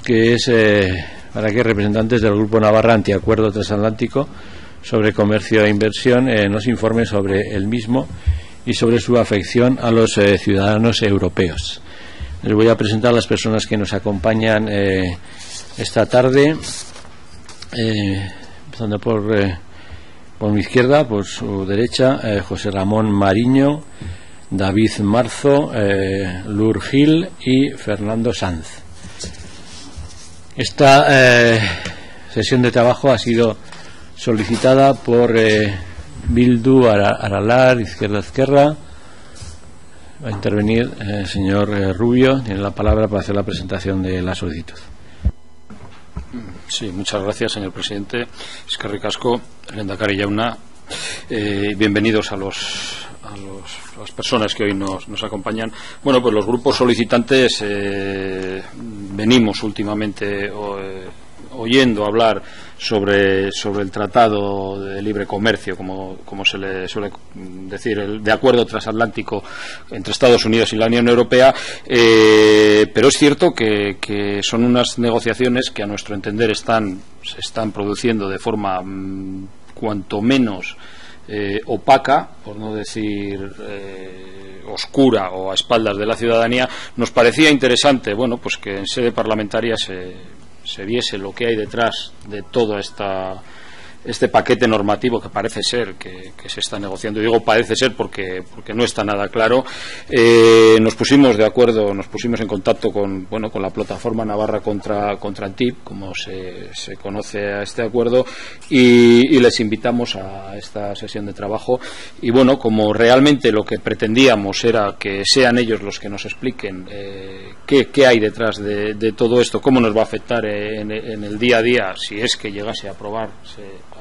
que es para que representantes del Grupo Navarra Antiacuerdo Transatlántico sobre Comercio e Inversión nos informe sobre el mismo y sobre su afección a los ciudadanos europeos. Les voy a presentar a las personas que nos acompañan esta tarde, empezando por mi izquierda, por su derecha, José Ramón Mariño, David Marzo, Lur Gil y Fernando Sanz. Esta sesión de trabajo ha sido solicitada por Bildu, Aralar, Izquierda Ezquerra. Va a intervenir el señor Rubio, tiene la palabra para hacer la presentación de la solicitud. Sí, muchas gracias, señor presidente. Eskerrik asko, lehendakari jauna. Bienvenidos a las personas que hoy nos acompañan. Bueno, pues los grupos solicitantes venimos últimamente oyendo hablar sobre el Tratado de Libre Comercio, como se le suele decir, el de acuerdo transatlántico entre Estados Unidos y la Unión Europea, pero es cierto que son unas negociaciones que a nuestro entender se están produciendo de forma cuanto menos opaca, por no decir oscura o a espaldas de la ciudadanía. Nos parecía interesante, bueno, pues que en sede parlamentaria se viese lo que hay detrás de todo este paquete normativo que parece ser que se está negociando. Y digo parece ser porque no está nada claro. Nos pusimos de acuerdo, nos pusimos en contacto con la plataforma Navarra contra Antip, como se conoce a este acuerdo, y les invitamos a esta sesión de trabajo. Y bueno, como realmente lo que pretendíamos era que sean ellos los que nos expliquen qué hay detrás de todo esto, cómo nos va a afectar en el día a día, si es que llegase a aprobarse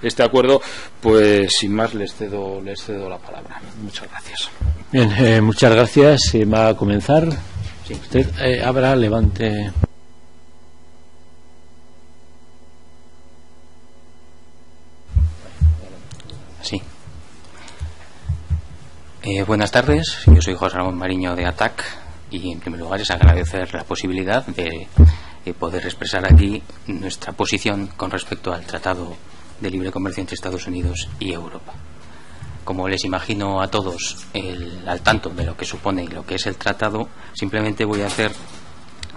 este acuerdo, pues sin más les cedo la palabra. Muchas gracias. Bien, muchas gracias. Va a comenzar. Sí. Usted abra, levante. Sí. Buenas tardes. Yo soy José Ramón Mariño de ATAC y en primer lugar les agradecer la posibilidad de poder expresar aquí nuestra posición con respecto al Tratado de Libre Comercio entre Estados Unidos y Europa. Como les imagino a todos al tanto de lo que supone y lo que es el tratado, simplemente voy a hacer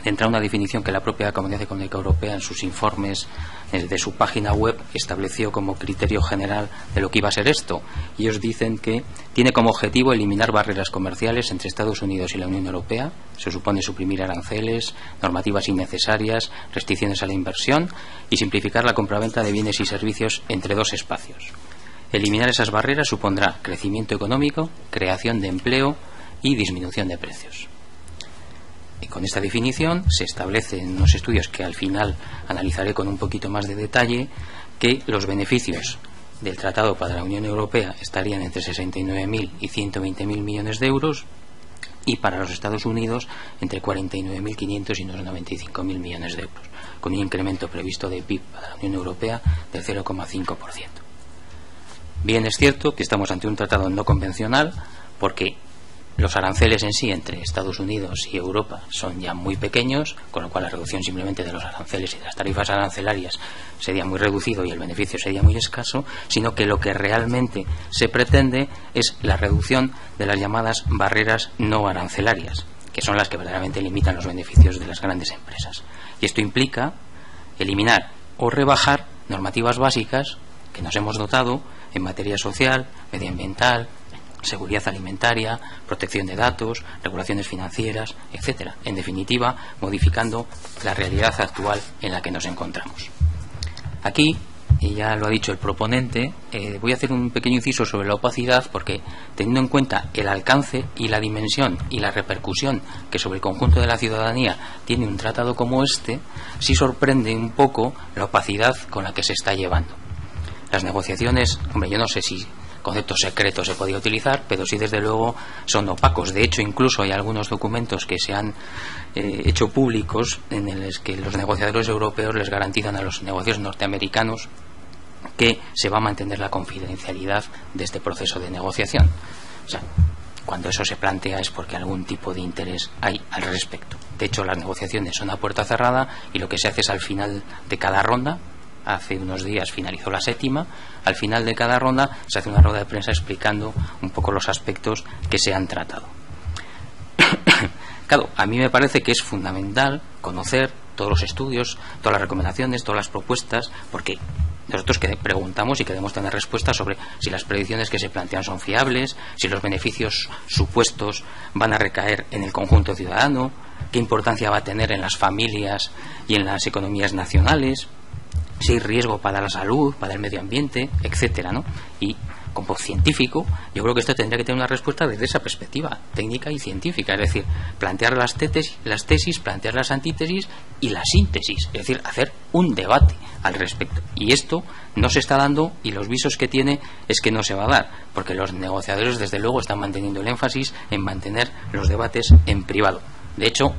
entrar una definición que la propia Comunidad Económica Europea en sus informes de su página web estableció como criterio general de lo que iba a ser esto. Y ellos dicen que tiene como objetivo eliminar barreras comerciales entre Estados Unidos y la Unión Europea. Se supone suprimir aranceles, normativas innecesarias, restricciones a la inversión y simplificar la compraventa de bienes y servicios entre dos espacios. Eliminar esas barreras supondrá crecimiento económico, creación de empleo y disminución de precios. Y con esta definición se establece en unos estudios que al final analizaré con un poquito más de detalle que los beneficios del tratado para la Unión Europea estarían entre 69.000 y 120.000 millones de euros y para los Estados Unidos entre 49.500 y unos 95.000 millones de euros, con un incremento previsto de PIB para la Unión Europea del 0,5%. Bien, es cierto que estamos ante un tratado no convencional porque los aranceles en sí entre Estados Unidos y Europa son ya muy pequeños, con lo cual la reducción simplemente de los aranceles y de las tarifas arancelarias sería muy reducido y el beneficio sería muy escaso, sino que lo que realmente se pretende es la reducción de las llamadas barreras no arancelarias, que son las que verdaderamente limitan los beneficios de las grandes empresas. Y esto implica eliminar o rebajar normativas básicas que nos hemos dotado en materia social, medioambiental, seguridad alimentaria, protección de datos, regulaciones financieras, etcétera. En definitiva, modificando la realidad actual en la que nos encontramos. Aquí, y ya lo ha dicho el proponente, voy a hacer un pequeño inciso sobre la opacidad porque, teniendo en cuenta el alcance y la dimensión y la repercusión que sobre el conjunto de la ciudadanía tiene un tratado como este, sí sorprende un poco la opacidad con la que se está llevando. Las negociaciones, hombre, yo no sé si conceptos secretos se podía utilizar, pero sí desde luego son opacos. De hecho, incluso hay algunos documentos que se han hecho públicos en los que los negociadores europeos les garantizan a los negociadores norteamericanos que se va a mantener la confidencialidad de este proceso de negociación. O sea, cuando eso se plantea es porque algún tipo de interés hay al respecto. De hecho, las negociaciones son a puerta cerrada y lo que se hace es al final de cada ronda, hace unos días finalizó la 7ª, al final de cada ronda se hace una rueda de prensa explicando un poco los aspectos que se han tratado. Claro, a mí me parece que es fundamental conocer todos los estudios, todas las recomendaciones, todas las propuestas, porque nosotros que preguntamos y queremos tener respuestas sobre si las predicciones que se plantean son fiables, si los beneficios supuestos van a recaer en el conjunto ciudadano, qué importancia va a tener en las familias y en las economías nacionales, si hay riesgo para la salud, para el medio ambiente, etcétera, ¿no? Y como científico, yo creo que esto tendría que tener una respuesta desde esa perspectiva técnica y científica, es decir, plantear las tesis, plantear las antítesis y la síntesis, es decir, hacer un debate al respecto. Y esto no se está dando, y los visos que tiene es que no se va a dar, porque los negociadores desde luego están manteniendo el énfasis en mantener los debates en privado. De hecho,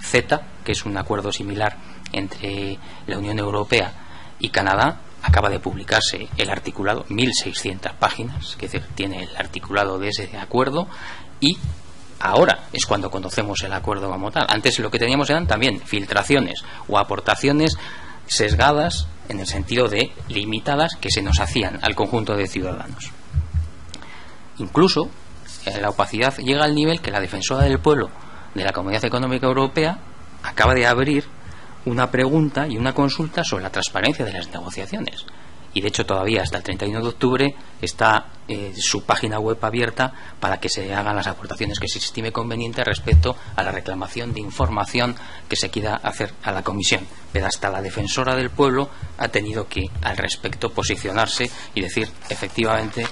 CETA, que es un acuerdo similar entre la Unión Europea y Canadá, acaba de publicarse el articulado, 1.600 páginas, es decir, tiene el articulado de ese acuerdo, y ahora es cuando conocemos el acuerdo como tal. Antes lo que teníamos eran también filtraciones o aportaciones sesgadas, en el sentido de limitadas, que se nos hacían al conjunto de ciudadanos. Incluso la opacidad llega al nivel que la defensora del pueblo de la Comunidad Económica Europea acaba de abrir una pregunta y una consulta sobre la transparencia de las negociaciones. Y de hecho todavía hasta el 31 de octubre está su página web abierta para que se hagan las aportaciones que se estime conveniente respecto a la reclamación de información que se quiera hacer a la Comisión. Pero hasta la defensora del pueblo ha tenido que al respecto posicionarse y decir efectivamente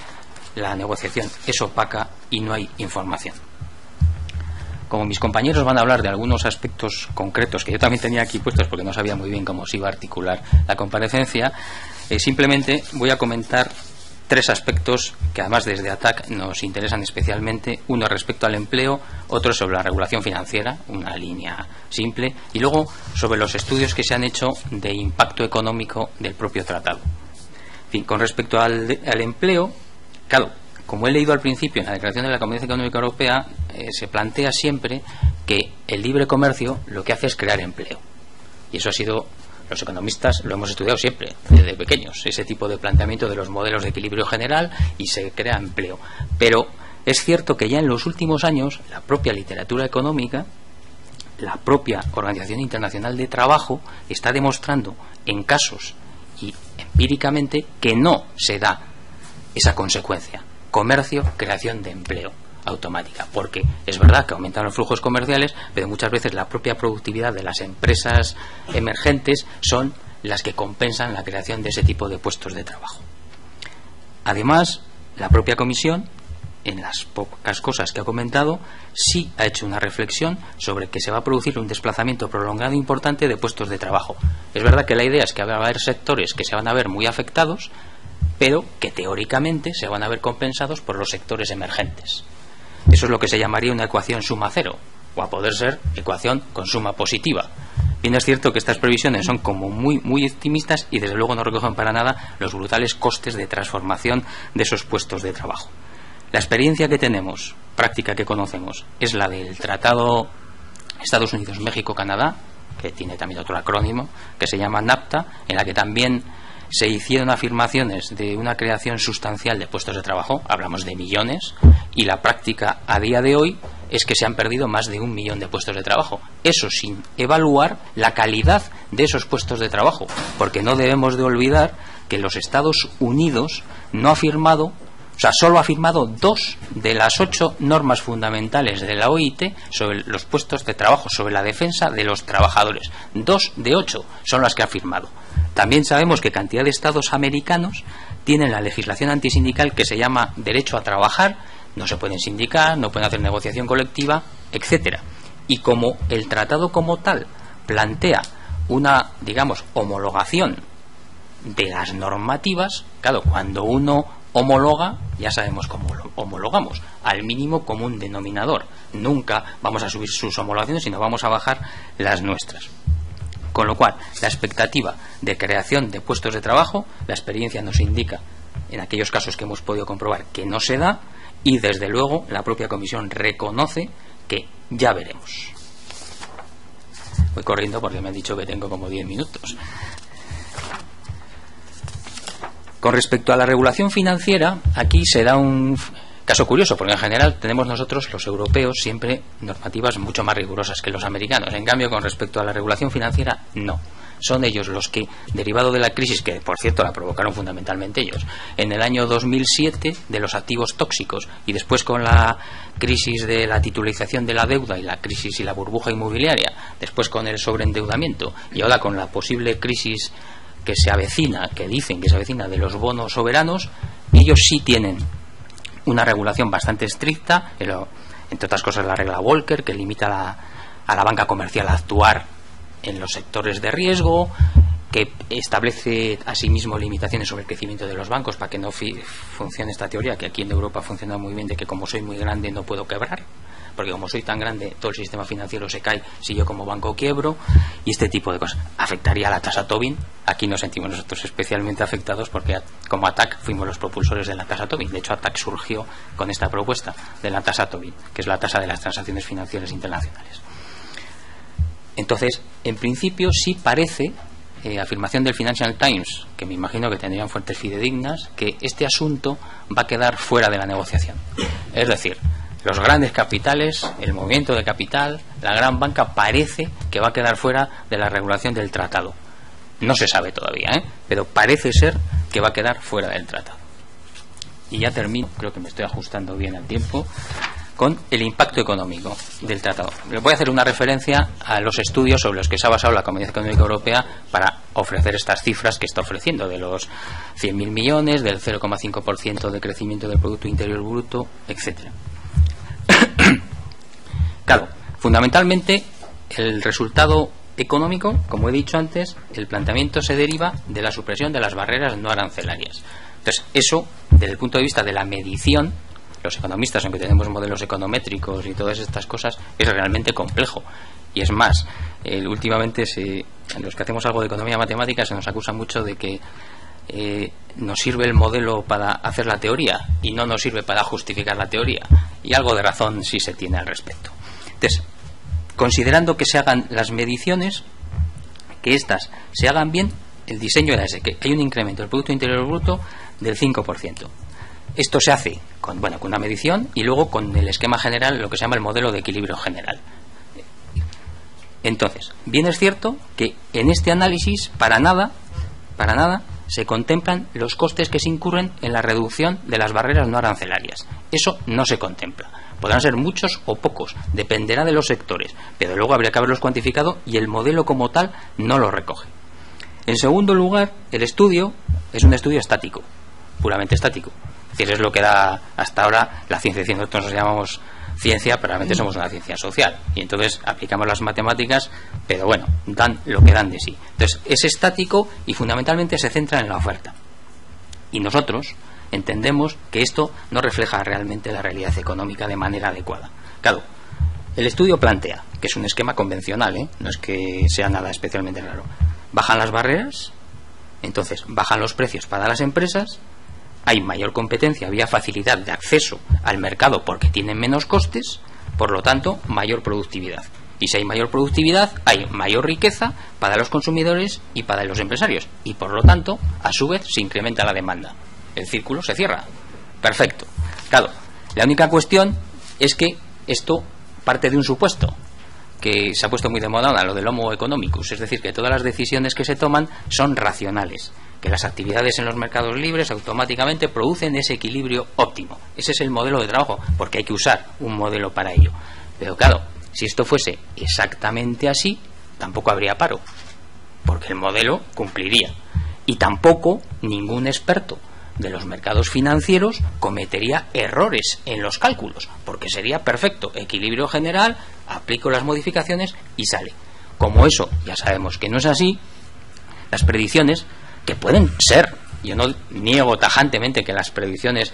la negociación es opaca y no hay información. Como mis compañeros van a hablar de algunos aspectos concretos que yo también tenía aquí puestos porque no sabía muy bien cómo se iba a articular la comparecencia, simplemente voy a comentar 3 aspectos que además desde ATAC nos interesan especialmente. Uno respecto al empleo, otro sobre la regulación financiera, una línea simple, y luego sobre los estudios que se han hecho de impacto económico del propio tratado. En fin, con respecto al empleo, claro, como he leído al principio en la Declaración de la Comunidad Económica Europea, se plantea siempre que el libre comercio lo que hace es crear empleo. Y eso ha sido, los economistas lo hemos estudiado siempre, desde pequeños, ese tipo de planteamiento de los modelos de equilibrio general, y se crea empleo. Pero es cierto que ya en los últimos años la propia literatura económica, la propia Organización Internacional de Trabajo, está demostrando en casos y empíricamente que no se da esa consecuencia. Comercio, creación de empleo automática, porque es verdad que aumentan los flujos comerciales, pero muchas veces la propia productividad de las empresas emergentes son las que compensan la creación de ese tipo de puestos de trabajo. Además, la propia Comisión, en las pocas cosas que ha comentado, sí ha hecho una reflexión sobre que se va a producir un desplazamiento prolongado e importante de puestos de trabajo. Es verdad que la idea es que va a haber sectores que se van a ver muy afectados, pero que teóricamente se van a ver compensados por los sectores emergentes. Eso es lo que se llamaría una ecuación suma cero, o a poder ser ecuación con suma positiva. Bien es cierto que estas previsiones son como muy optimistas y desde luego no recogen para nada los brutales costes de transformación de esos puestos de trabajo. La experiencia que tenemos, práctica que conocemos, es la del Tratado Estados Unidos-México-Canadá, que tiene también otro acrónimo, que se llama NAFTA, en la que también se hicieron afirmaciones de una creación sustancial de puestos de trabajo, hablamos de millones, y la práctica a día de hoy es que se han perdido más de 1 millón de puestos de trabajo. Eso sin evaluar la calidad de esos puestos de trabajo, porque no debemos de olvidar que los Estados Unidos no ha firmado, o sea, solo ha firmado 2 de las 8 normas fundamentales de la OIT sobre los puestos de trabajo, sobre la defensa de los trabajadores. 2 de 8 son las que ha firmado. También sabemos que cantidad de estados americanos tienen la legislación antisindical que se llama derecho a trabajar, no se pueden sindicar, no pueden hacer negociación colectiva, etcétera. Y como el tratado como tal plantea una, digamos, homologación de las normativas, claro, cuando uno homologa, ya sabemos cómo lo homologamos, al mínimo común denominador. Nunca vamos a subir sus homologaciones, sino vamos a bajar las nuestras. Con lo cual, la expectativa de creación de puestos de trabajo, la experiencia nos indica en aquellos casos que hemos podido comprobar que no se da, y desde luego la propia Comisión reconoce que ya veremos. Voy corriendo porque me han dicho que tengo como 10 minutos. Con respecto a la regulación financiera, aquí se da un caso curioso, porque en general tenemos nosotros, los europeos, siempre normativas mucho más rigurosas que los americanos. En cambio, con respecto a la regulación financiera, no. Son ellos los que, derivado de la crisis, que por cierto la provocaron fundamentalmente ellos, en el año 2007, de los activos tóxicos, y después con la crisis de la titulización de la deuda y la crisis y la burbuja inmobiliaria, después con el sobreendeudamiento y ahora con la posible crisis que se avecina, que dicen que se avecina, de los bonos soberanos, ellos sí tienen una regulación bastante estricta, entre otras cosas la regla Volcker, que limita a la banca comercial a actuar en los sectores de riesgo, que establece asimismo limitaciones sobre el crecimiento de los bancos para que no funcione esta teoría que aquí en Europa ha funcionado muy bien, de que como soy muy grande no puedo quebrar, porque como soy tan grande todo el sistema financiero se cae si yo como banco quiebro, y este tipo de cosas. Afectaría a la tasa Tobin. Aquí nos sentimos nosotros especialmente afectados porque como ATTAC fuimos los propulsores de la tasa Tobin. De hecho, ATTAC surgió con esta propuesta de la tasa Tobin, que es la tasa de las transacciones financieras internacionales. Entonces, en principio sí parece, afirmación del Financial Times, que me imagino que tendrían fuentes fidedignas, que este asunto va a quedar fuera de la negociación. Es decir, los grandes capitales, el movimiento de capital, la gran banca, parece que va a quedar fuera de la regulación del tratado. No se sabe todavía, pero parece ser que va a quedar fuera del tratado. Y ya termino, creo que me estoy ajustando bien al tiempo, con el impacto económico del tratado. Les voy a hacer una referencia a los estudios sobre los que se ha basado la Comunidad Económica Europea para ofrecer estas cifras que está ofreciendo, de los 100.000 millones, del 0,5% de crecimiento del Producto Interior Bruto, etcétera. Claro, fundamentalmente el resultado económico, como he dicho antes, el planteamiento se deriva de la supresión de las barreras no arancelarias. Entonces, eso, desde el punto de vista de la medición, los economistas, aunque tenemos modelos econométricos y todas estas cosas, es realmente complejo. Y es más, últimamente los que hacemos algo de economía matemática se nos acusa mucho de que nos sirve el modelo para hacer la teoría y no nos sirve para justificar la teoría, y algo de razón sí se tiene al respecto. Entonces, considerando que se hagan las mediciones, que éstas se hagan bien, el diseño era ese, que hay un incremento del Producto Interior Bruto del 5%. Esto se hace con una medición y luego con el esquema general, lo que se llama el modelo de equilibrio general. Entonces, bien es cierto que en este análisis para nada se contemplan los costes que se incurren en la reducción de las barreras no arancelarias. Eso no se contempla. Podrán ser muchos o pocos, dependerá de los sectores, pero luego habría que haberlos cuantificado y el modelo como tal no lo recoge. En segundo lugar, el estudio es un estudio estático, puramente estático. Es decir, es lo que da hasta ahora la ciencia. Nosotros nos llamamos ciencia, pero realmente somos una ciencia social. Y entonces aplicamos las matemáticas, pero bueno, dan lo que dan de sí. Entonces, es estático y fundamentalmente se centra en la oferta. Y nosotros entendemos que esto no refleja realmente la realidad económica de manera adecuada. Claro, el estudio plantea, que es un esquema convencional, no es que sea nada especialmente raro. Bajan las barreras, entonces bajan los precios para las empresas, hay mayor competencia vía facilidad de acceso al mercado porque tienen menos costes, por lo tanto, mayor productividad. Y si hay mayor productividad, hay mayor riqueza para los consumidores y para los empresarios. Y por lo tanto, a su vez, se incrementa la demanda. El círculo se cierra. Perfecto. Claro, la única cuestión es que esto parte de un supuesto que se ha puesto muy de moda, lo del homo economicus, es decir, que todas las decisiones que se toman son racionales, que las actividades en los mercados libres automáticamente producen ese equilibrio óptimo. Ese es el modelo de trabajo, porque hay que usar un modelo para ello. Pero claro, si esto fuese exactamente así, tampoco habría paro, porque el modelo cumpliría. Y tampoco ningún experto de los mercados financieros cometería errores en los cálculos, porque sería perfecto, equilibrio general, aplico las modificaciones y sale. Como eso ya sabemos que no es así, las predicciones, que pueden ser, yo no niego tajantemente que las predicciones,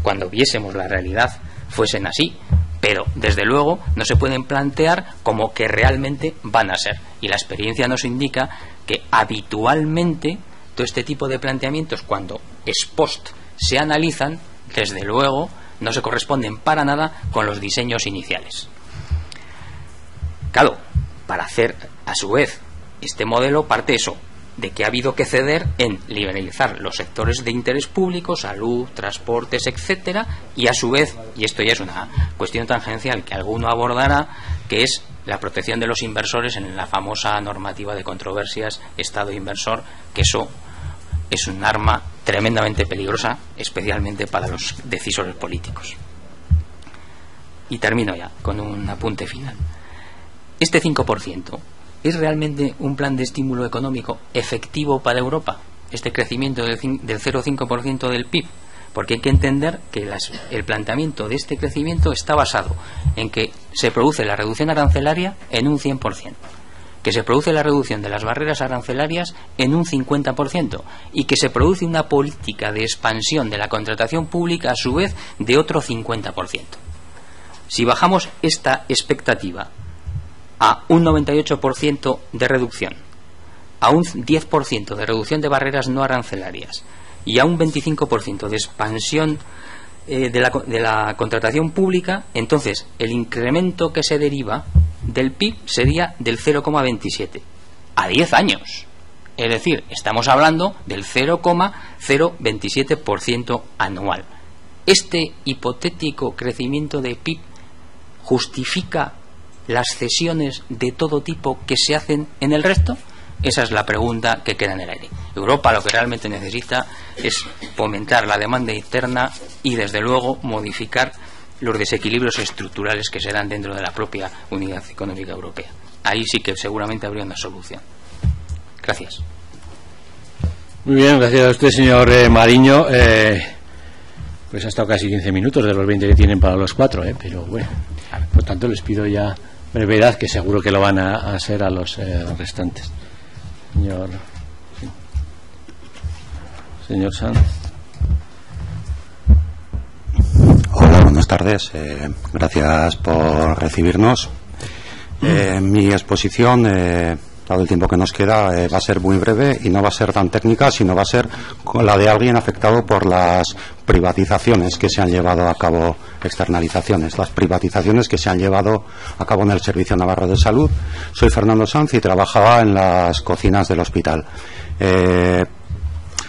cuando viésemos la realidad, fuesen así, pero desde luego no se pueden plantear como que realmente van a ser, y la experiencia nos indica que habitualmente todo este tipo de planteamientos, cuando ex post se analizan, desde luego, no se corresponden para nada con los diseños iniciales. Claro, para hacer a su vez este modelo parte eso, de que ha habido que ceder en liberalizar los sectores de interés público, salud, transportes, etcétera, y a su vez, y esto ya es una cuestión tangencial que alguno abordará, que es la protección de los inversores en la famosa normativa de controversias Estado inversor, que eso es un arma tremendamente peligrosa, especialmente para los decisores políticos. Y termino ya con un apunte final. Este 5% ¿es realmente un plan de estímulo económico efectivo para Europa? Este crecimiento del 0,5% del PIB. Porque hay que entender que el planteamiento de este crecimiento está basado en que se produce la reducción arancelaria en un 100%, que se produce la reducción de las barreras arancelarias en un 50% y que se produce una política de expansión de la contratación pública a su vez de otro 50%. Si bajamos esta expectativa a un 98% de reducción, a un 10% de reducción de barreras no arancelarias y a un 25% de expansión de la contratación pública, entonces el incremento que se deriva del PIB sería del 0,27 a 10 años. Es decir, estamos hablando del 0,027% anual. ¿Este hipotético crecimiento de PIB justifica las cesiones de todo tipo que se hacen en el resto? Esa es la pregunta que queda en el aire. Europa lo que realmente necesita es fomentar la demanda interna y, desde luego, modificar los desequilibrios estructurales que se dan dentro de la propia Unidad Económica Europea. Ahí sí que seguramente habría una solución. Gracias. Muy bien, gracias a usted, señor Mariño. Pues ha estado casi 15 minutos de los 20 que tienen para los 4, pero bueno, por tanto les pido ya brevedad, que seguro que lo van a hacer a los restantes. Señor Sanz. Hola, buenas tardes. Gracias por recibirnos. Mi exposición, dado el tiempo que nos queda, va a ser muy breve y no va a ser tan técnica, sino va a ser la de alguien afectado por las privatizaciones que se han llevado a cabo, externalizaciones, las privatizaciones que se han llevado a cabo en el Servicio Navarro de Salud. Soy Fernando Sanz y trabajaba en las cocinas del hospital.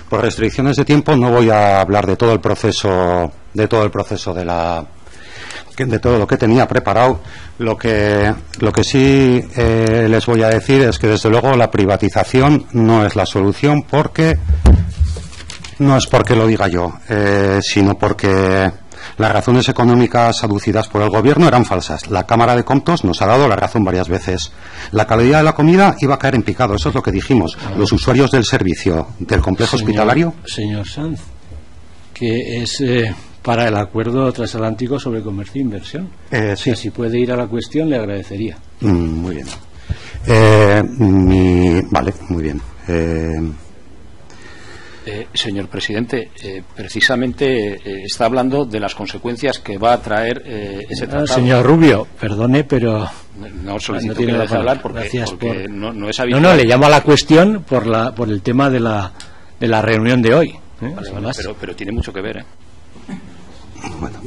Por restricciones de tiempo no voy a hablar de todo el proceso de todo lo que tenía preparado. Lo que sí les voy a decir es que, desde luego, la privatización no es la solución, porque no es porque lo diga yo, sino porque las razones económicas aducidas por el gobierno eran falsas. La Cámara de Comptos nos ha dado la razón varias veces. La calidad de la comida iba a caer en picado, eso es lo que dijimos. Los usuarios del servicio del complejo hospitalario. Señor Sanz, que es para el acuerdo transatlántico sobre comercio e inversión. Sí. Si puede ir a la cuestión, le agradecería. Muy bien. Vale, muy bien. Señor presidente, precisamente está hablando de las consecuencias que va a traer ese tratado. Señor Rubio, perdone, pero no solicito que deje hablar porque no es habitual. No, le llamo a la cuestión por el tema de la reunión de hoy. Vale, pero tiene mucho que ver, Bueno,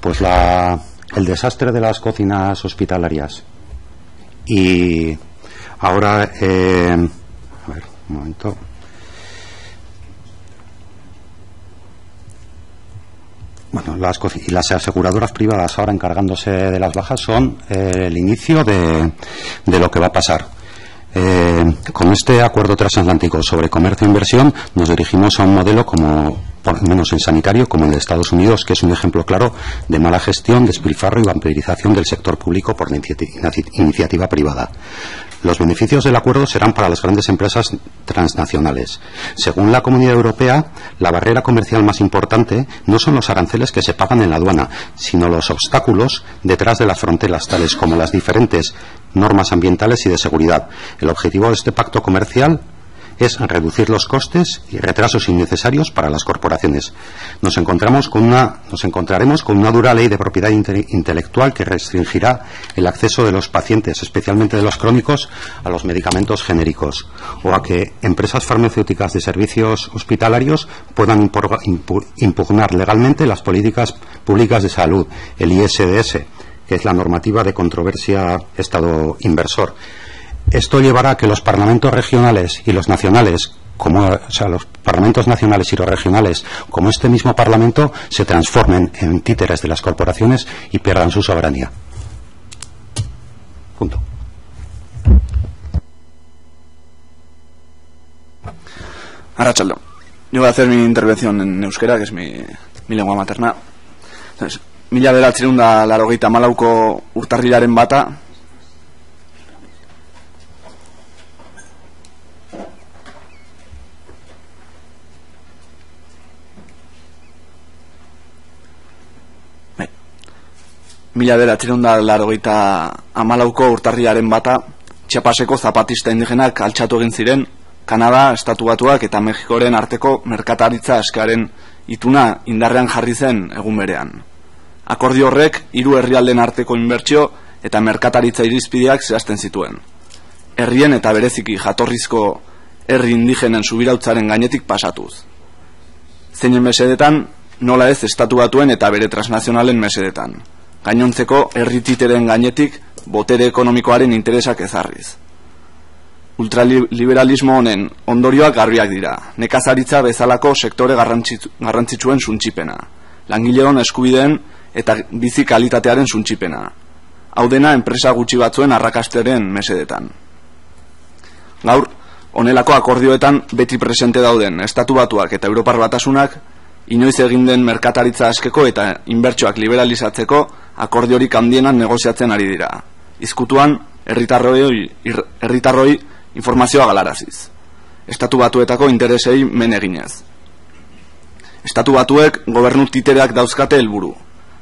pues el desastre de las cocinas hospitalarias y ahora, a ver, un momento. Bueno, las aseguradoras privadas ahora encargándose de las bajas son el inicio de lo que va a pasar. Con este acuerdo transatlántico sobre comercio e inversión nos dirigimos a un modelo, como por lo menos en sanitario, como el de Estados Unidos, que es un ejemplo claro de mala gestión, despilfarro y vampirización del sector público por la iniciativa privada. Los beneficios del acuerdo serán para las grandes empresas transnacionales. Según la Comunidad Europea, la barrera comercial más importante no son los aranceles que se pagan en la aduana, sino los obstáculos detrás de las fronteras, tales como las diferentes normas ambientales y de seguridad. El objetivo de este pacto comercial es reducir los costes y retrasos innecesarios para las corporaciones. Nos encontraremos con una dura ley de propiedad intelectual que restringirá el acceso de los pacientes, especialmente de los crónicos, a los medicamentos genéricos, o a que empresas farmacéuticas de servicios hospitalarios puedan impugnar legalmente las políticas públicas de salud, el ISDS, que es la normativa de controversia Estado inversor. Esto llevará a que los parlamentos regionales y los nacionales, los parlamentos nacionales y los regionales, como este mismo Parlamento, se transformen en títeres de las corporaciones y pierdan su soberanía. Punto. Arratsaldeon. Yo voy a hacer mi intervención en euskera, que es mi lengua materna. Entonces, 1984ko urtarrilaren bata, Txapaseko zapatista indigenak altxatu egin ziren Kanada, Estatu Batuak eta Mexikoren arteko merkataritza askearen ituna indarrean jarri zen egun berean. Akordio horrek 3 herrialden arteko inbertsio eta merkataritza irizpideak zehazten zituen. Herrien eta bereziki jatorrizko herri indigenen subirautzaren gainetik pasatuz. Zeinen mesedetan, nola ez Estatu Batuen eta bere transnazionalen mesedetan. Gainontzeko herri titeren gainetik botere ekonomikoaren interesak ezarriz. Ultraliberalismo honen ondorioak garbiak dira. Nekazaritza bezalako sektore garrantzitsuen suntsipena, langileon eskubideen eta bizi kalitatearen suntsipena. Hau dena enpresa gutxi batzuen arrakasteren mesedetan. Gaur, honelako akordioetan beti presente dauden Estatu Batuak eta Europar Batasunak inoiz egin den merkataritza askeko eta inbertsioak liberalizatzeko akordiorik handienan negoziatzen ari dira. Izkutuan, herritarroi informazioa galaraziz. Estatu Batuetako interesei men eginez. Estatu Batuek gobernu titereak dauzkate helburu,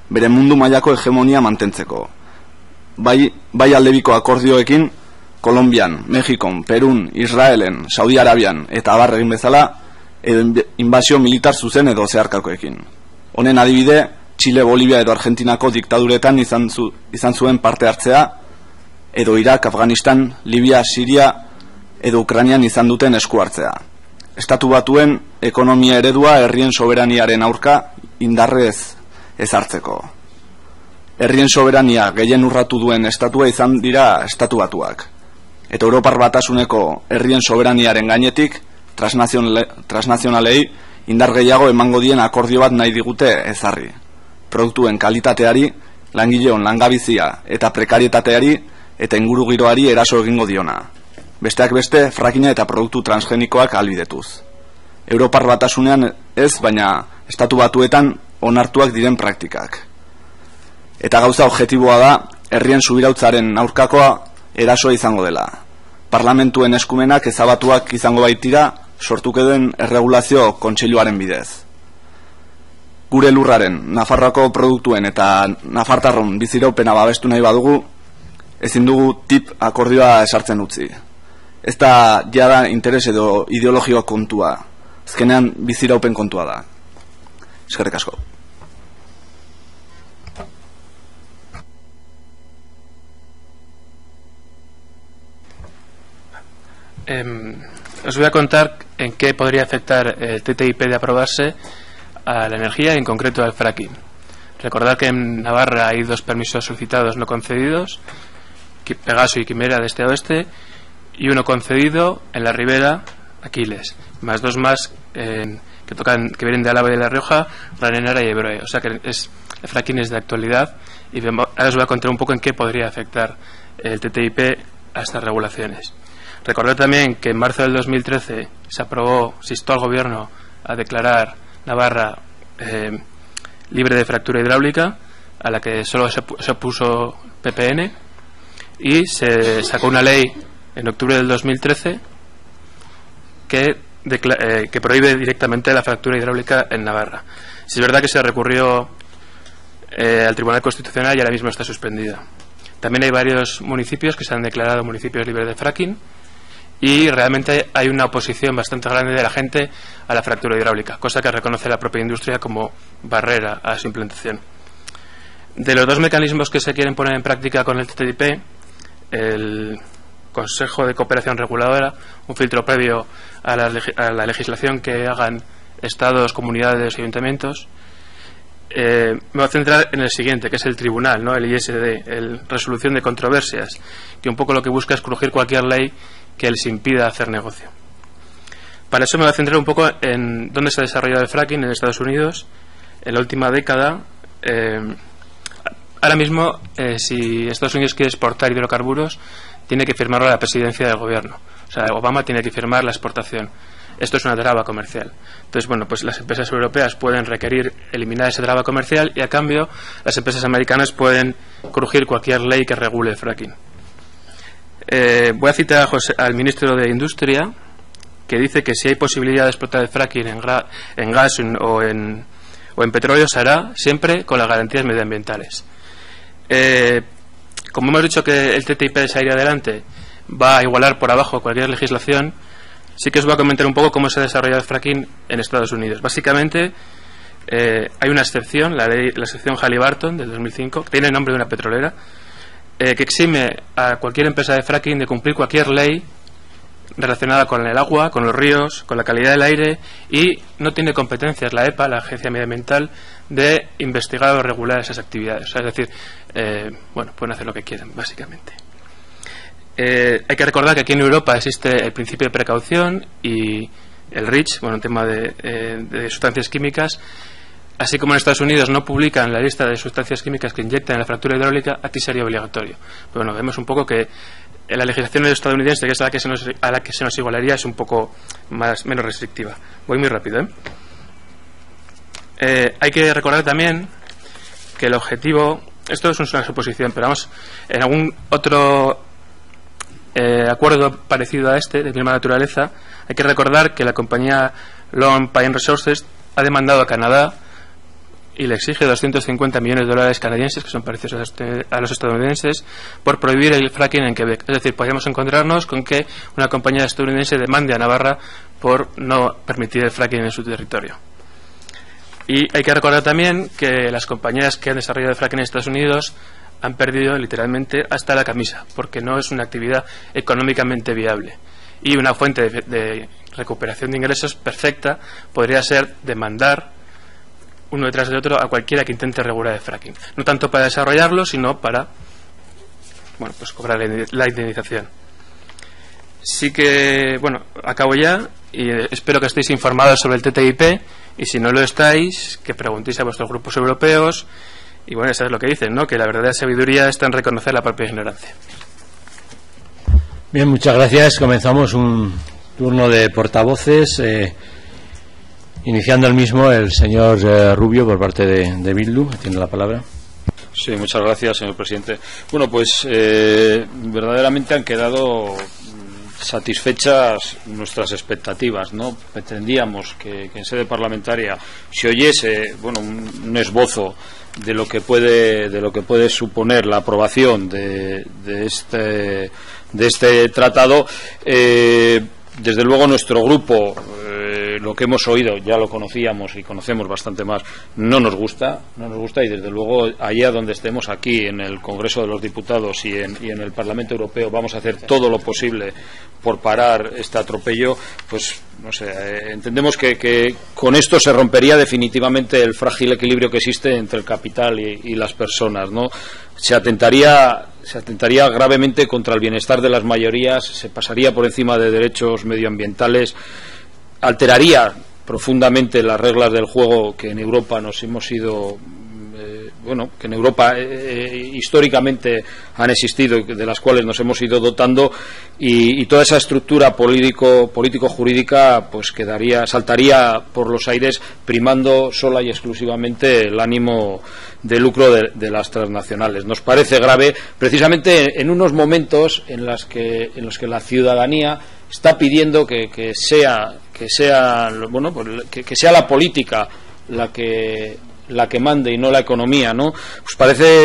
bere mundu mailako hegemonia mantentzeko. Bai aldebiko akordioekin, Kolonbian, Mexikon, Perun, Israelen, Saudi Arabian eta abar egin bezala, edo inbasio militar zuzen edo zeharkakoekin. Honen adibide, Chile, Bolivia edo Argentinako diktaduretan izan zuen parte hartzea, edo Irak, Afganistan, Libia, Siria edo Ukrainian izan duten esku hartzea. Estatu Batuen ekonomia eredua herrien soberaniaren aurka indarrez ezartzeko. Herrien soberania gehien urratu duen estatua izan dira Estatu Batuak. Eta Europar Batasuneko herrien soberaniaren gainetik transnazionalei indar gehiago emango dien akordio bat nahi digute ezarri. Produktuen kalitateari, langileon langabizia eta prekarietateari eta ingurugiroari eraso egingo diona. Besteak beste, frakina eta produktu transgenikoak ahalbidetuz. Europar Batasunean ez, baina Estatu Batuetan onartuak diren praktikak. Eta gauza objektiboa da, herrien subirautzaren aurkakoa erasoa izango dela. Parlamentuen eskumenak ezabatuak izango baitira, sortuko den erregulazio kontseiluaren bidez. Gure lurraren, Nafarroako produktuen eta nafartarron biziraupena babestu nahi badugu, ezin dugu tip akordioa esartzen utzi. Ez da jada interes edo ideologioa kontua, azkenean biziraupen kontua da. Eskerrik asko. Os voy a contar en qué podría afectar el TTIP de aprobarse a la energía y en concreto al fracking. Recordad que en Navarra hay 2 permisos solicitados no concedidos, Pegaso y Quimera de este a oeste, y 1 concedido en la Ribera, Aquiles, más 2 más que vienen de Álava y de La Rioja, Ranenara y Ebroe. O sea que el fracking es de actualidad y ahora os voy a contar un poco en qué podría afectar el TTIP a estas regulaciones. Recordad también que en marzo del 2013 se instó al gobierno a declarar Navarra libre de fractura hidráulica, a la que solo se opuso PPN, y se sacó una ley en octubre del 2013 que prohíbe directamente la fractura hidráulica en Navarra. Si es verdad que se recurrió al Tribunal Constitucional y ahora mismo está suspendida. También hay varios municipios que se han declarado municipios libres de fracking y realmente hay una oposición bastante grande de la gente a la fractura hidráulica, cosa que reconoce la propia industria como barrera a su implantación. De los dos mecanismos que se quieren poner en práctica con el TTIP, el Consejo de Cooperación Reguladora, un filtro previo a la legislación que hagan estados, comunidades y ayuntamientos. Me voy a centrar en el siguiente, que es el tribunal, ¿no? El ISD, el resolución de controversias, que un poco lo que busca es crujir cualquier ley que les impida hacer negocio. Para eso me voy a centrar un poco en dónde se ha desarrollado el fracking en Estados Unidos en la última década. Ahora mismo, si Estados Unidos quiere exportar hidrocarburos, tiene que firmarlo la presidencia del gobierno. O sea, Obama tiene que firmar la exportación. Esto es una traba comercial. Entonces, bueno, pues las empresas europeas pueden requerir eliminar esa traba comercial y, a cambio, las empresas americanas pueden crujir cualquier ley que regule el fracking. Voy a citar al ministro de Industria, que dice que si hay posibilidad de explotar el fracking en gas o en petróleo, se hará siempre con las garantías medioambientales. Como hemos dicho que el TTIP de salir adelante va a igualar por abajo cualquier legislación, sí que os voy a comentar un poco cómo se ha desarrollado el fracking en Estados Unidos. Básicamente, hay una excepción, la excepción Halliburton del 2005, que tiene el nombre de una petrolera, que exime a cualquier empresa de fracking de cumplir cualquier ley relacionada con el agua, con los ríos, con la calidad del aire, y no tiene competencias la EPA, la Agencia Medioambiental, de investigar o regular esas actividades. O sea, es decir, bueno, pueden hacer lo que quieran, básicamente. Hay que recordar que aquí en Europa existe el principio de precaución y el REACH, bueno, un tema de sustancias químicas. Así como en Estados Unidos no publican la lista de sustancias químicas que inyectan en la fractura hidráulica, aquí sería obligatorio. Pero bueno, vemos un poco que la legislación estadounidense, que es a la que se nos igualaría, es un poco menos restrictiva. Voy muy rápido, hay que recordar también que el objetivo, esto es una suposición, pero vamos, en algún otro acuerdo parecido a este, de misma naturaleza, hay que recordar que la compañía Lone Pine Resources ha demandado a Canadá y le exige 250 millones de dólares canadienses, que son parecidos a los estadounidenses, por prohibir el fracking en Quebec. Es decir, podríamos encontrarnos con que una compañía estadounidense demande a Navarra por no permitir el fracking en su territorio. Y hay que recordar también que las compañías que han desarrollado el fracking en Estados Unidos han perdido literalmente hasta la camisa, porque no es una actividad económicamente viable. Y una fuente de recuperación de ingresos perfecta podría ser demandar uno detrás del otro a cualquiera que intente regular el fracking. No tanto para desarrollarlo, sino para, bueno, pues cobrar la indemnización. Sí que, bueno, acabo ya y espero que estéis informados sobre el TTIP, y si no lo estáis, que preguntéis a vuestros grupos europeos. Y bueno, eso es lo que dicen, ¿no? Que la verdadera sabiduría está en reconocer la propia ignorancia. Bien, muchas gracias. Comenzamos un turno de portavoces. Iniciando el mismo, el señor Rubio, por parte de Bildu. Tiene la palabra. Sí, muchas gracias, señor presidente. Bueno, pues verdaderamente han quedado satisfechas nuestras expectativas, ¿no? Pretendíamos que en sede parlamentaria se oyese, bueno, un esbozo de lo que puede suponer la aprobación de este tratado. Desde luego nuestro grupo, lo que hemos oído ya lo conocíamos y conocemos bastante más, no nos gusta, y desde luego allá donde estemos, aquí en el Congreso de los Diputados y en el Parlamento Europeo, vamos a hacer todo lo posible por parar este atropello. Pues no sé, entendemos que con esto se rompería definitivamente el frágil equilibrio que existe entre el capital y las personas, ¿no? Se atentaría gravemente contra el bienestar de las mayorías, se pasaría por encima de derechos medioambientales, alteraría profundamente las reglas del juego que en Europa nos hemos ido, que en Europa históricamente han existido y de las cuales nos hemos ido dotando, y toda esa estructura político-jurídica pues saltaría por los aires, primando sola y exclusivamente el ánimo de lucro de las transnacionales. Nos parece grave, precisamente en unos momentos en los que la ciudadanía está pidiendo que sea la política la que la que mande y no la economía, ¿no?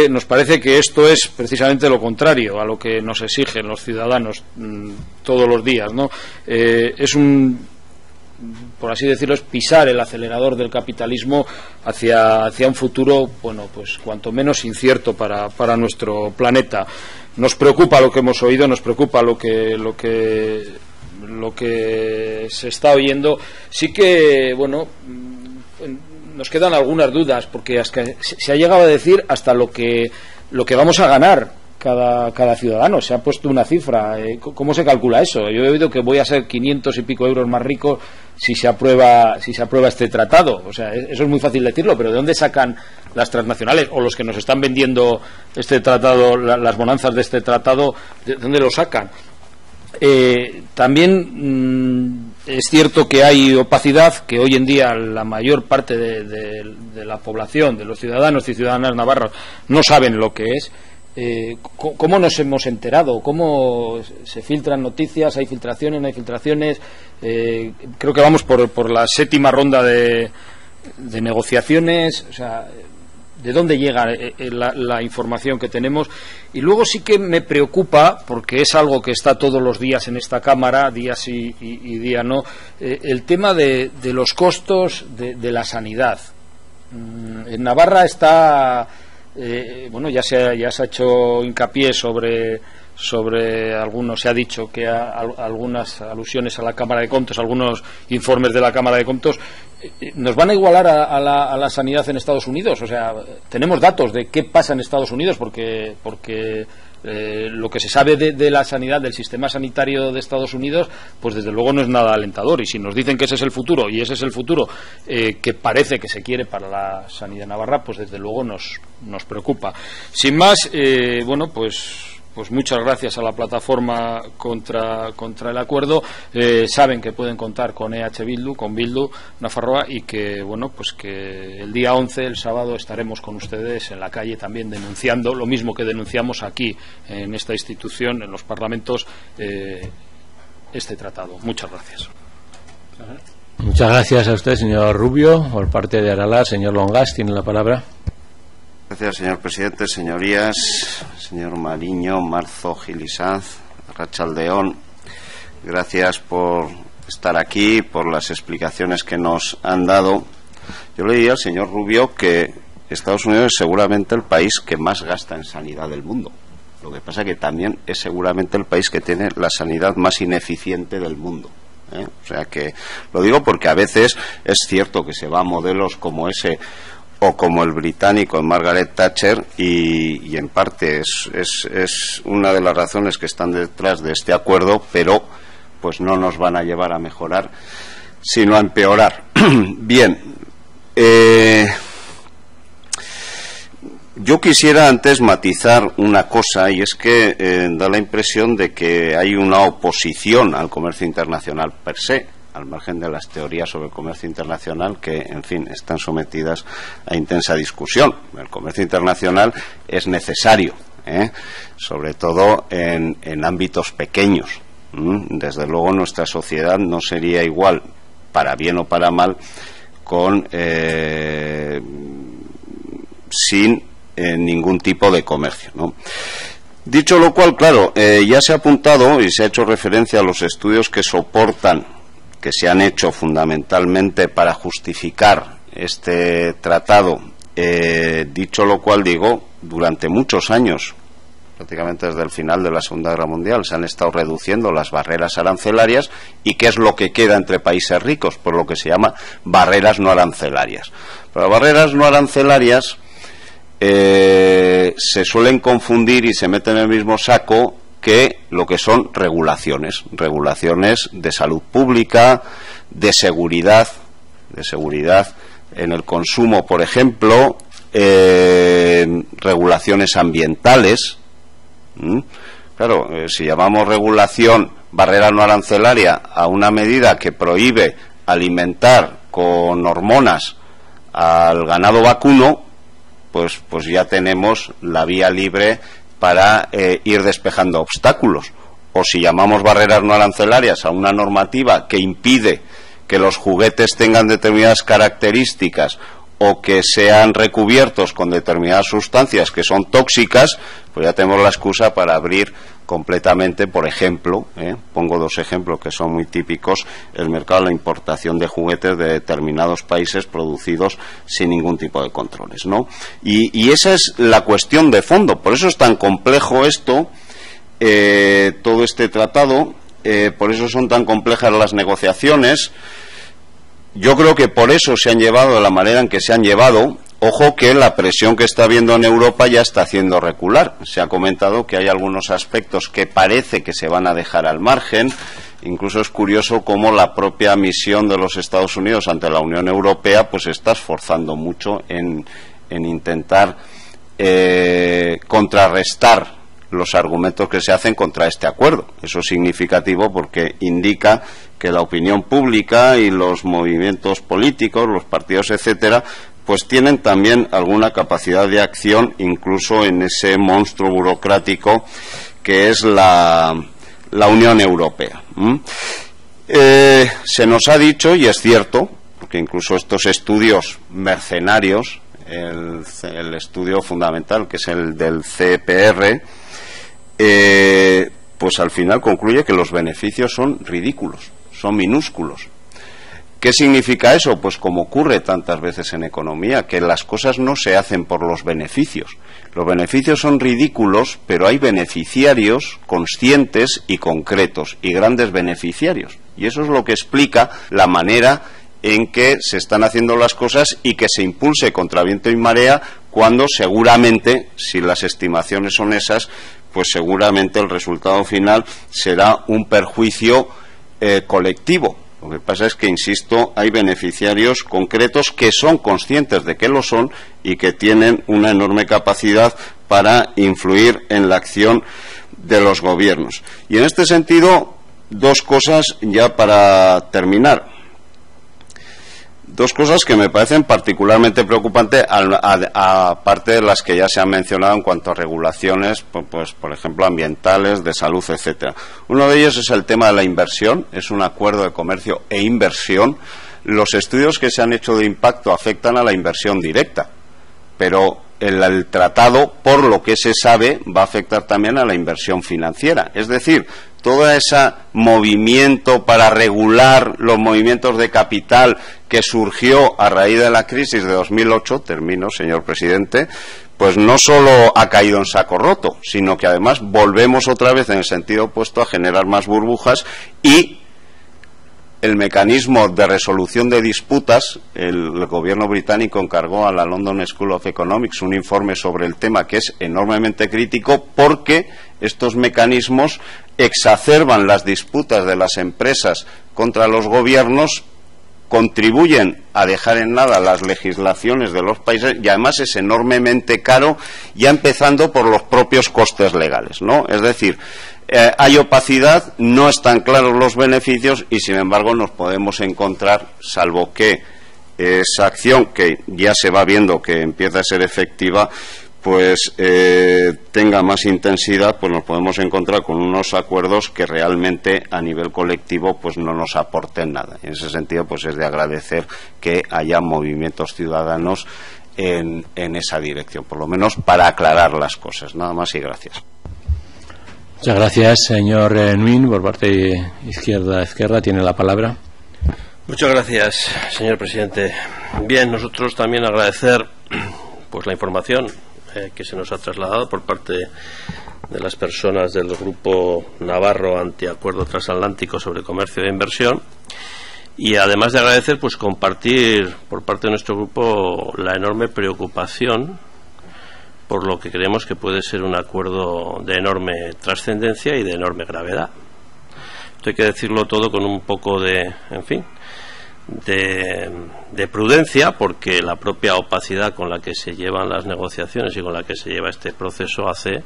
Nos parece que esto es precisamente lo contrario a lo que nos exigen los ciudadanos todos los días, ¿no? Es por así decirlo, es pisar el acelerador del capitalismo hacia un futuro, bueno, pues cuanto menos incierto para nuestro planeta. Nos preocupa lo que hemos oído, nos preocupa lo que se está oyendo. Sí que, bueno, nos quedan algunas dudas, porque se ha llegado a decir hasta lo que vamos a ganar cada ciudadano. Se ha puesto una cifra. ¿Cómo se calcula eso? Yo he oído que voy a ser 500 y pico euros más rico si se aprueba este tratado. O sea, eso es muy fácil decirlo, pero ¿de dónde sacan las transnacionales o los que nos están vendiendo este tratado, las bonanzas de este tratado, de dónde lo sacan? También es cierto que hay opacidad, que hoy en día la mayor parte de la población, de los ciudadanos y ciudadanas navarros, no saben lo que es. ¿Cómo nos hemos enterado? ¿Cómo se filtran noticias? ¿Hay filtraciones? ¿No hay filtraciones? Creo que vamos por la 7ª ronda de negociaciones. O sea, ¿de dónde llega la información que tenemos? Y luego sí que me preocupa, porque es algo que está todos los días en esta Cámara, día sí y día no, el tema de los costos de la sanidad. En Navarra está... bueno, ya se ha hecho hincapié sobre algunos, se ha dicho que algunas alusiones a la Cámara de Comptos, algunos informes de la Cámara de Comptos, nos van a igualar a la sanidad en Estados Unidos. O sea, tenemos datos de qué pasa en Estados Unidos, porque lo que se sabe de la sanidad, del sistema sanitario de Estados Unidos, pues desde luego no es nada alentador. Y si nos dicen que ese es el futuro, y ese es el futuro que parece que se quiere para la sanidad navarra, pues desde luego nos preocupa. Sin más, bueno, pues muchas gracias a la plataforma contra el acuerdo. Saben que pueden contar con EH Bildu, con Bildu Nafarroa, y que, bueno, pues que el día 11, el sábado, estaremos con ustedes en la calle también denunciando lo mismo que denunciamos aquí en esta institución, en los parlamentos, este tratado. Muchas gracias. Muchas gracias a usted, señor Rubio. Por parte de Aralar, señor Longas, tiene la palabra. Gracias, señor presidente. Señorías, señor Mariño, Marzo, Gil y Sanz, Arratsaldeón, gracias por estar aquí, por las explicaciones que nos han dado. Yo le diría al señor Rubio que Estados Unidos es seguramente el país que más gasta en sanidad del mundo. Lo que pasa que también es seguramente el país que tiene la sanidad más ineficiente del mundo. O sea que lo digo porque a veces es cierto que se va a modelos como ese o como el británico en Margaret Thatcher, y en parte es una de las razones que están detrás de este acuerdo, pero pues no nos van a llevar a mejorar, sino a empeorar. Bien, yo quisiera antes matizar una cosa, y es que da la impresión de que hay una oposición al comercio internacional per se, al margen de las teorías sobre el comercio internacional que, en fin, están sometidas a intensa discusión. El comercio internacional es necesario, sobre todo en ámbitos pequeños. Desde luego nuestra sociedad no sería igual, para bien o para mal, sin ningún tipo de comercio, ¿no? Dicho lo cual, claro, ya se ha apuntado y se ha hecho referencia a los estudios que se han hecho fundamentalmente para justificar este tratado. Dicho lo cual, digo, durante muchos años, prácticamente desde el final de la Segunda Guerra Mundial, se han estado reduciendo las barreras arancelarias. ¿Y qué es lo que queda entre países ricos? Por lo que se llama barreras no arancelarias. Pero las barreras no arancelarias se suelen confundir y se meten en el mismo saco que lo que son regulaciones de salud pública, de seguridad en el consumo, por ejemplo, regulaciones ambientales. Claro, si llamamos regulación barrera no arancelaria a una medida que prohíbe alimentar con hormonas al ganado vacuno, pues ya tenemos la vía libre para ir despejando obstáculos. O si llamamos barreras no arancelarias a una normativa que impide que los juguetes tengan determinadas características o que sean recubiertos con determinadas sustancias que son tóxicas, pues ya tenemos la excusa para abrir completamente, por ejemplo, pongo dos ejemplos que son muy típicos, el mercado de la importación de juguetes de determinados países producidos sin ningún tipo de controles, ¿no? Y esa es la cuestión de fondo. Por eso es tan complejo esto, todo este tratado, por eso son tan complejas las negociaciones. Yo creo que por eso se han llevado de la manera en que se han llevado. Ojo que la presión que está habiendo en Europa ya está haciendo recular. Se ha comentado que hay algunos aspectos que parece que se van a dejar al margen. Incluso es curioso cómo la propia misión de los Estados Unidos ante la Unión Europea pues se está esforzando mucho en intentar contrarrestar los argumentos que se hacen contra este acuerdo. Eso es significativo porque indica que la opinión pública y los movimientos políticos, los partidos, etcétera, pues tienen también alguna capacidad de acción incluso en ese monstruo burocrático que es la Unión Europea. Se nos ha dicho, y es cierto, que incluso estos estudios mercenarios, el estudio fundamental que es el del CEPR, pues al final concluye que los beneficios son ridículos, son minúsculos. ¿Qué significa eso? Pues como ocurre tantas veces en economía, que las cosas no se hacen por los beneficios. Los beneficios son ridículos, pero hay beneficiarios conscientes y concretos, y grandes beneficiarios. Y eso es lo que explica la manera en que se están haciendo las cosas y que se impulse contra viento y marea, cuando seguramente, si las estimaciones son esas, pues seguramente el resultado final será un perjuicio colectivo. Lo que pasa es que, insisto, hay beneficiarios concretos que son conscientes de que lo son y que tienen una enorme capacidad para influir en la acción de los gobiernos. Y en este sentido, dos cosas ya para terminar. Dos cosas que me parecen particularmente preocupantes, aparte de las que ya se han mencionado en cuanto a regulaciones, pues por ejemplo ambientales, de salud, etcétera. Uno de ellos es el tema de la inversión. Es un acuerdo de comercio e inversión. Los estudios que se han hecho de impacto afectan a la inversión directa, pero el tratado, por lo que se sabe, va a afectar también a la inversión financiera. Es decir, todo ese movimiento para regular los movimientos de capital que surgió a raíz de la crisis de 2008, termino, señor presidente, pues no solo ha caído en saco roto, sino que además volvemos otra vez en el sentido opuesto a generar más burbujas, y el mecanismo de resolución de disputas, el gobierno británico encargó a la London School of Economics un informe sobre el tema que es enormemente crítico, porque estos mecanismos exacerban las disputas de las empresas contra los gobiernos, contribuyen a dejar en nada las legislaciones de los países, y además es enormemente caro, ya empezando por los propios costes legales, ¿no? Es decir, hay opacidad, no están claros los beneficios, y sin embargo nos podemos encontrar, salvo que esa acción que ya se va viendo que empieza a ser efectiva, pues tenga más intensidad, pues nos podemos encontrar con unos acuerdos que realmente a nivel colectivo pues no nos aporten nada. En ese sentido, pues es de agradecer que haya movimientos ciudadanos en esa dirección, por lo menos para aclarar las cosas. Nada más y gracias. Muchas gracias, señor Nuin. Por parte izquierda tiene la palabra. Muchas gracias, señor presidente. Bien, nosotros también agradecer pues la información que se nos ha trasladado por parte de las personas del Grupo Navarro Antiacuerdo Transatlántico sobre Comercio e Inversión, y además de agradecer, pues compartir por parte de nuestro grupo la enorme preocupación por lo que creemos que puede ser un acuerdo de enorme trascendencia y de enorme gravedad. Esto hay que decirlo todo con un poco de, en fin, de prudencia, porque la propia opacidad con la que se llevan las negociaciones y con la que se lleva este proceso hace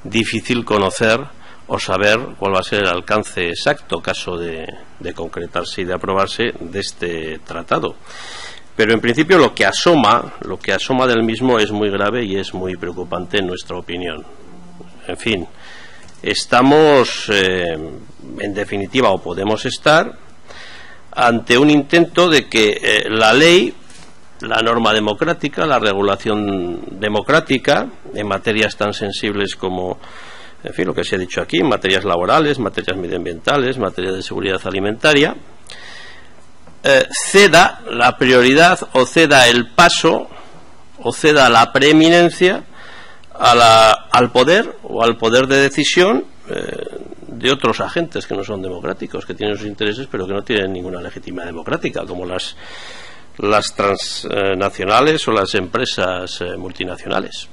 difícil conocer o saber cuál va a ser el alcance exacto, caso de concretarse y de aprobarse, de este tratado. Pero en principio lo que asoma del mismo es muy grave y es muy preocupante en nuestra opinión. En fin, estamos en definitiva, o podemos estar ante un intento de que la ley la norma democrática, la regulación democrática en materias tan sensibles como, en fin, lo que se ha dicho aquí, en materias laborales, materias medioambientales, materias de seguridad alimentaria, ceda la prioridad o ceda el paso o ceda la preeminencia al poder o al poder de decisión de otros agentes que no son democráticos, que tienen sus intereses pero que no tienen ninguna legitimidad democrática, como las transnacionales o las empresas multinacionales.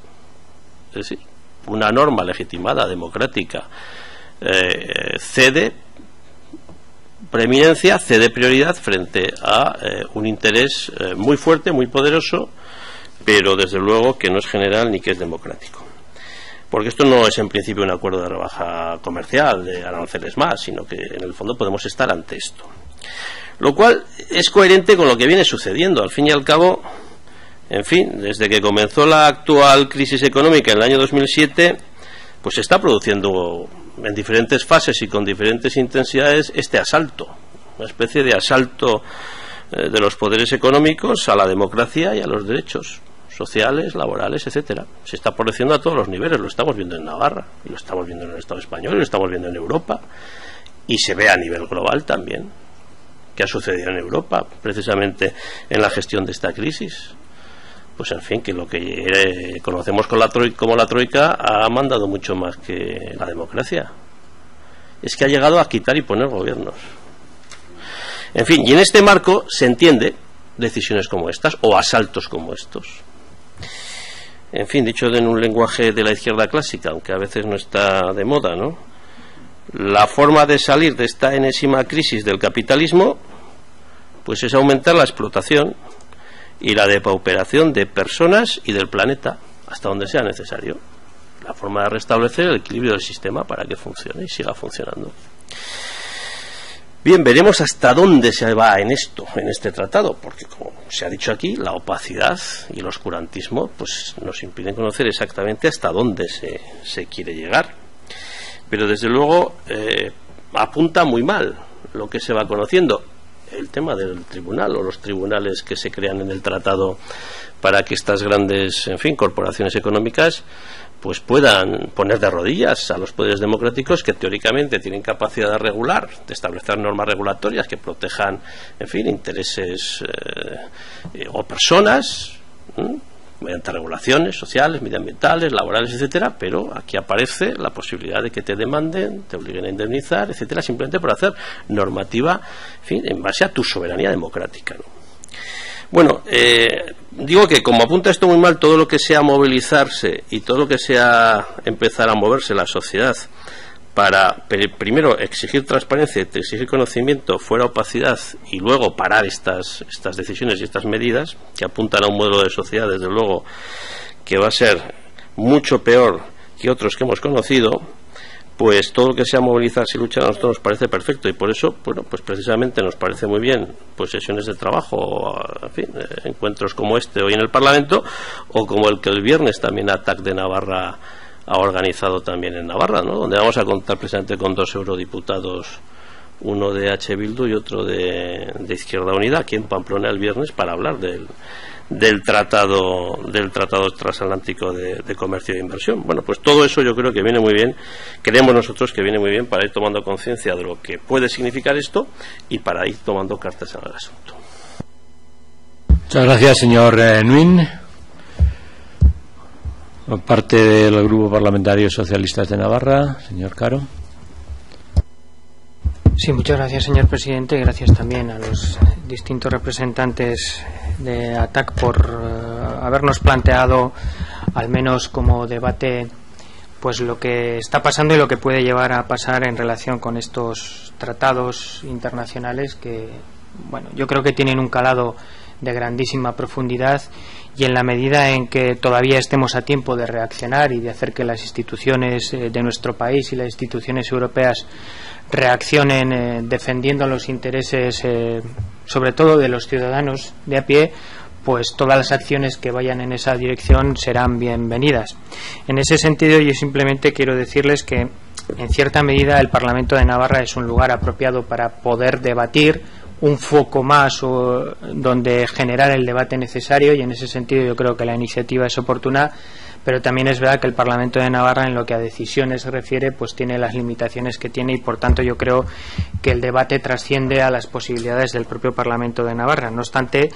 Es decir, una norma legitimada democrática cede preeminencia, cede prioridad frente a un interés muy fuerte, muy poderoso, pero desde luego que no es general ni que es democrático. Porque esto no es en principio un acuerdo de rebaja comercial, de aranceles más, sino que en el fondo podemos estar ante esto. Lo cual es coherente con lo que viene sucediendo. Al fin y al cabo, en fin, desde que comenzó la actual crisis económica en el año 2007, pues se está produciendo en diferentes fases y con diferentes intensidades este asalto, una especie de asalto de los poderes económicos a la democracia y a los derechos sociales, laborales, etcétera. Se está produciendo a todos los niveles, lo estamos viendo en Navarra, y lo estamos viendo en el Estado español, y lo estamos viendo en Europa, y se ve a nivel global también, que ha sucedido en Europa, precisamente en la gestión de esta crisis. Pues en fin, que lo que conocemos como la troika ha mandado mucho más que la democracia. Es que ha llegado a quitar y poner gobiernos. En fin, y en este marco se entiende decisiones como estas o asaltos como estos. En fin, dicho en un lenguaje de la izquierda clásica, aunque a veces no está de moda, ¿no? La forma de salir de esta enésima crisis del capitalismo, pues es aumentar la explotación y la depauperación de personas y del planeta hasta donde sea necesario. La forma de restablecer el equilibrio del sistema para que funcione y siga funcionando. Bien, veremos hasta dónde se va en esto, en este tratado, porque como se ha dicho aquí, la opacidad y el oscurantismo pues nos impiden conocer exactamente hasta dónde se quiere llegar. Pero desde luego apunta muy mal lo que se va conociendo. El tema del tribunal o los tribunales que se crean en el tratado para que estas grandes, en fin, corporaciones económicas pues puedan poner de rodillas a los poderes democráticos que teóricamente tienen capacidad de regular, de establecer normas regulatorias que protejan, en fin, intereses o personas, mediante regulaciones sociales, medioambientales, laborales, etcétera, pero aquí aparece la posibilidad de que te demanden, te obliguen a indemnizar, etcétera, simplemente por hacer normativa, en fin, en base a tu soberanía democrática, ¿no? Bueno, digo que como apunta esto muy mal, todo lo que sea movilizarse y todo lo que sea empezar a moverse la sociedad para primero exigir transparencia, exigir conocimiento, fuera opacidad y luego parar estas decisiones y estas medidas que apuntan a un modelo de sociedad, desde luego, que va a ser mucho peor que otros que hemos conocido, pues todo lo que sea movilizarse y luchar a nosotros nos parece perfecto, y por eso, bueno, pues precisamente nos parece muy bien pues sesiones de trabajo, en fin, encuentros como este hoy en el Parlamento, o como el que el viernes también ATAC de Navarra ha organizado también en Navarra, ¿no? Donde vamos a contar precisamente con 2 eurodiputados, uno de H. Bildu y otro de Izquierda Unida, aquí en Pamplona el viernes, para hablar del tratado transatlántico de comercio e inversión. Bueno, pues todo eso yo creo que viene muy bien, creemos nosotros que viene muy bien para ir tomando conciencia de lo que puede significar esto y para ir tomando cartas en el asunto. Muchas gracias, señor Nuin. Por parte del Grupo Parlamentario Socialistas de Navarra, señor Caro. Sí, muchas gracias, señor presidente, y gracias también a los distintos representantes de ATAC por habernos planteado, al menos como debate, pues lo que está pasando y lo que puede llevar a pasar en relación con estos tratados internacionales que, bueno, yo creo que tienen un calado de grandísima profundidad, y en la medida en que todavía estemos a tiempo de reaccionar y de hacer que las instituciones de nuestro país y las instituciones europeas reaccionen defendiendo los intereses sobre todo de los ciudadanos de a pie, pues todas las acciones que vayan en esa dirección serán bienvenidas. En ese sentido, yo simplemente quiero decirles que en cierta medida el Parlamento de Navarra es un lugar apropiado para poder debatir un foco más o donde generar el debate necesario, y en ese sentido yo creo que la iniciativa es oportuna, pero también es verdad que el Parlamento de Navarra, en lo que a decisiones se refiere, pues tiene las limitaciones que tiene, y por tanto yo creo que el debate trasciende a las posibilidades del propio Parlamento de Navarra. No obstante,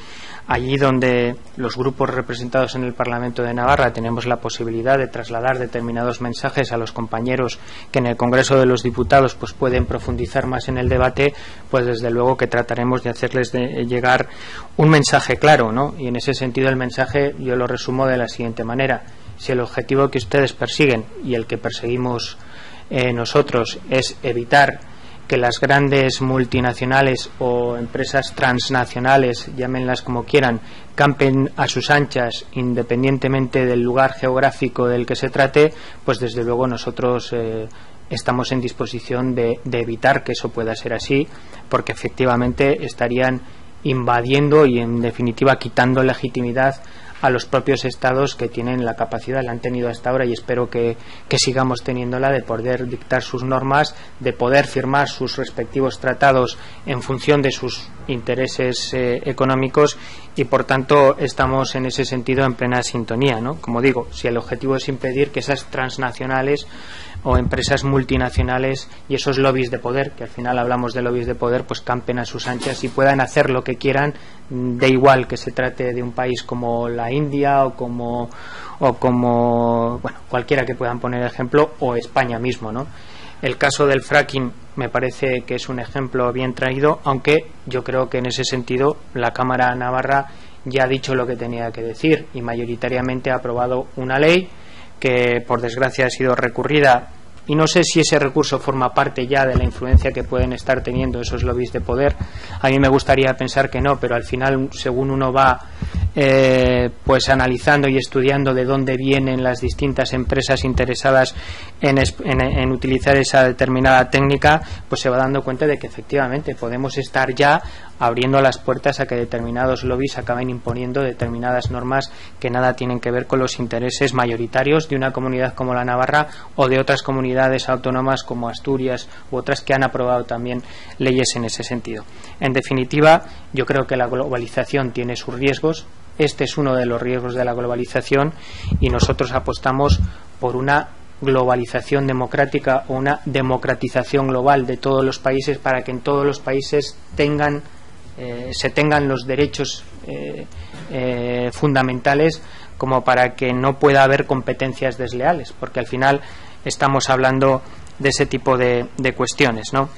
allí donde los grupos representados en el Parlamento de Navarra tenemos la posibilidad de trasladar determinados mensajes a los compañeros que en el Congreso de los Diputados pues pueden profundizar más en el debate, pues desde luego que trataremos de hacerles llegar un mensaje claro, ¿no? Y en ese sentido el mensaje yo lo resumo de la siguiente manera: si el objetivo que ustedes persiguen y el que perseguimos nosotros es evitar que las grandes multinacionales o empresas transnacionales, llámenlas como quieran, campen a sus anchas independientemente del lugar geográfico del que se trate, pues desde luego nosotros estamos en disposición de evitar que eso pueda ser así, porque efectivamente estarían invadiendo y en definitiva quitando legitimidad a los propios estados que tienen la capacidad, la han tenido hasta ahora y espero que sigamos teniéndola, de poder dictar sus normas, de poder firmar sus respectivos tratados en función de sus intereses económicos, y por tanto estamos en ese sentido en plena sintonía, ¿no? Como digo, si el objetivo es impedir que esas transnacionales o empresas multinacionales y esos lobbies de poder, que al final hablamos de lobbies de poder, pues campen a sus anchas y puedan hacer lo que quieran, da igual que se trate de un país como la India o como bueno, cualquiera que puedan poner ejemplo, o España mismo, ¿no? El caso del fracking me parece que es un ejemplo bien traído, aunque yo creo que en ese sentido la Cámara Navarra ya ha dicho lo que tenía que decir y mayoritariamente ha aprobado una ley que por desgracia ha sido recurrida, y no sé si ese recurso forma parte ya de la influencia que pueden estar teniendo esos lobbies de poder. A mí me gustaría pensar que no, pero al final, según uno va pues analizando y estudiando de dónde vienen las distintas empresas interesadas en utilizar esa determinada técnica, pues se va dando cuenta de que efectivamente podemos estar ya abriendo las puertas a que determinados lobbies acaben imponiendo determinadas normas que nada tienen que ver con los intereses mayoritarios de una comunidad como la Navarra o de otras comunidades autónomas como Asturias u otras que han aprobado también leyes en ese sentido. En definitiva, yo creo que la globalización tiene sus riesgos. Este es uno de los riesgos de la globalización y nosotros apostamos por una globalización democrática o una democratización global de todos los países, para que en todos los países se tengan los derechos fundamentales, como para que no pueda haber competencias desleales, porque al final estamos hablando de ese tipo de cuestiones, ¿no?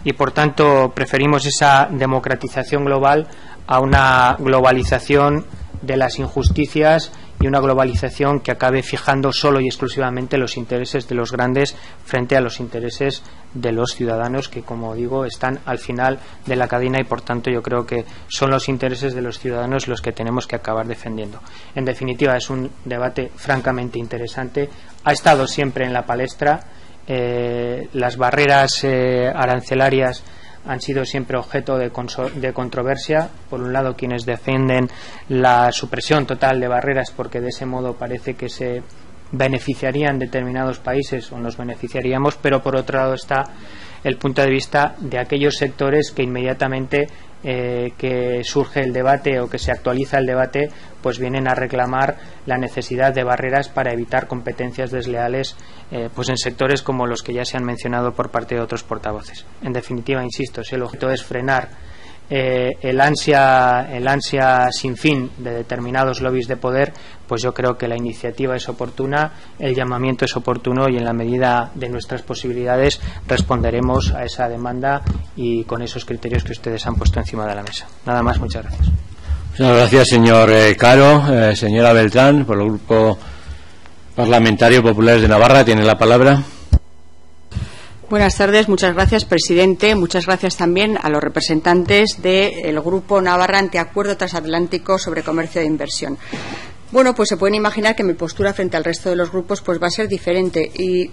Y por tanto preferimos esa democratización global a una globalización de las injusticias y una globalización que acabe fijando solo y exclusivamente los intereses de los grandes frente a los intereses de los ciudadanos, que, como digo, están al final de la cadena, y por tanto yo creo que son los intereses de los ciudadanos los que tenemos que acabar defendiendo. En definitiva, es un debate francamente interesante, ha estado siempre en la palestra. Las barreras arancelarias han sido siempre objeto de controversia. Por un lado, quienes defienden la supresión total de barreras, porque de ese modo parece que se beneficiarían determinados países o nos beneficiaríamos, pero por otro lado está el punto de vista de aquellos sectores que inmediatamente que surge el debate o que se actualiza el debate, pues vienen a reclamar la necesidad de barreras para evitar competencias desleales pues en sectores como los que ya se han mencionado por parte de otros portavoces. En definitiva, insisto, si el objetivo es frenar el ansia sin fin de determinados lobbies de poder, pues yo creo que la iniciativa es oportuna, el llamamiento es oportuno, y en la medida de nuestras posibilidades responderemos a esa demanda y con esos criterios que ustedes han puesto encima de la mesa. Nada más, muchas gracias. Muchas gracias, señor Caro. Señora Beltrán, por el Grupo Parlamentario Populares de Navarra, tiene la palabra. Buenas tardes, muchas gracias, presidente. Muchas gracias también a los representantes del Grupo Navarra Antiacuerdo Transatlántico sobre Comercio de Inversión. Bueno, pues se pueden imaginar que mi postura frente al resto de los grupos pues va a ser diferente, y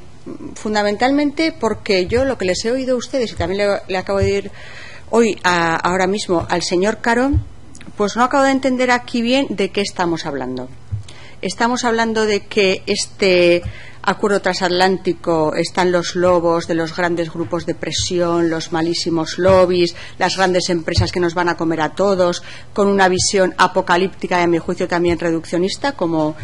fundamentalmente porque yo lo que les he oído a ustedes, y también le acabo de oír hoy ahora mismo al señor Caro, pues no acabo de entender aquí bien de qué estamos hablando. Estamos hablando de que este acuerdo transatlántico están los lobos de los grandes grupos de presión, los malísimos lobbies, las grandes empresas que nos van a comer a todos, con una visión apocalíptica y, a mi juicio, también reduccionista, como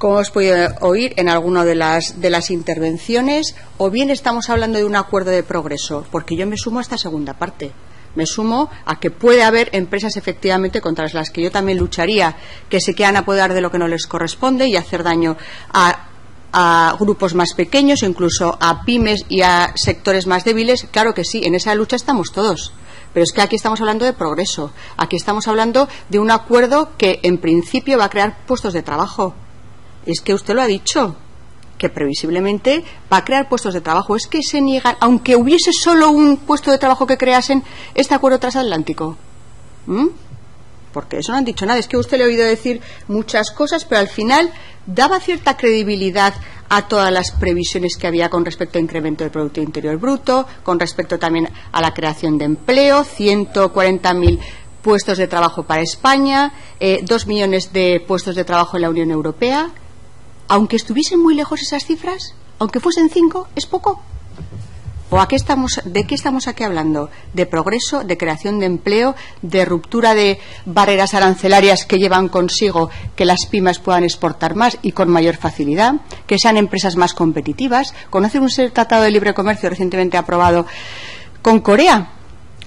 hemos podido oír en alguna de las intervenciones, o bien estamos hablando de un acuerdo de progreso, porque yo me sumo a esta segunda parte. Me sumo a que puede haber empresas, efectivamente, contra las que yo también lucharía, que se quieran apoderar de lo que no les corresponde y hacer daño a grupos más pequeños, incluso a pymes y a sectores más débiles. Claro que sí, en esa lucha estamos todos. Pero es que aquí estamos hablando de progreso. Aquí estamos hablando de un acuerdo que, en principio, va a crear puestos de trabajo. Es que usted lo ha dicho, que previsiblemente va a crear puestos de trabajo. Es que se niegan, aunque hubiese solo un puesto de trabajo que creasen este acuerdo transatlántico. Porque eso no han dicho nada. Es que usted le ha oído decir muchas cosas, pero al final daba cierta credibilidad a todas las previsiones que había con respecto a incremento del Producto Interior Bruto, con respecto también a la creación de empleo, 140.000 puestos de trabajo para España, 2 millones de puestos de trabajo en la Unión Europea. Aunque estuviesen muy lejos esas cifras, aunque fuesen 5, ¿es poco? ¿O de qué estamos aquí hablando? De progreso, de creación de empleo, de ruptura de barreras arancelarias que llevan consigo que las pymes puedan exportar más y con mayor facilidad, que sean empresas más competitivas. ¿Conocen un tratado de libre comercio recientemente aprobado con Corea?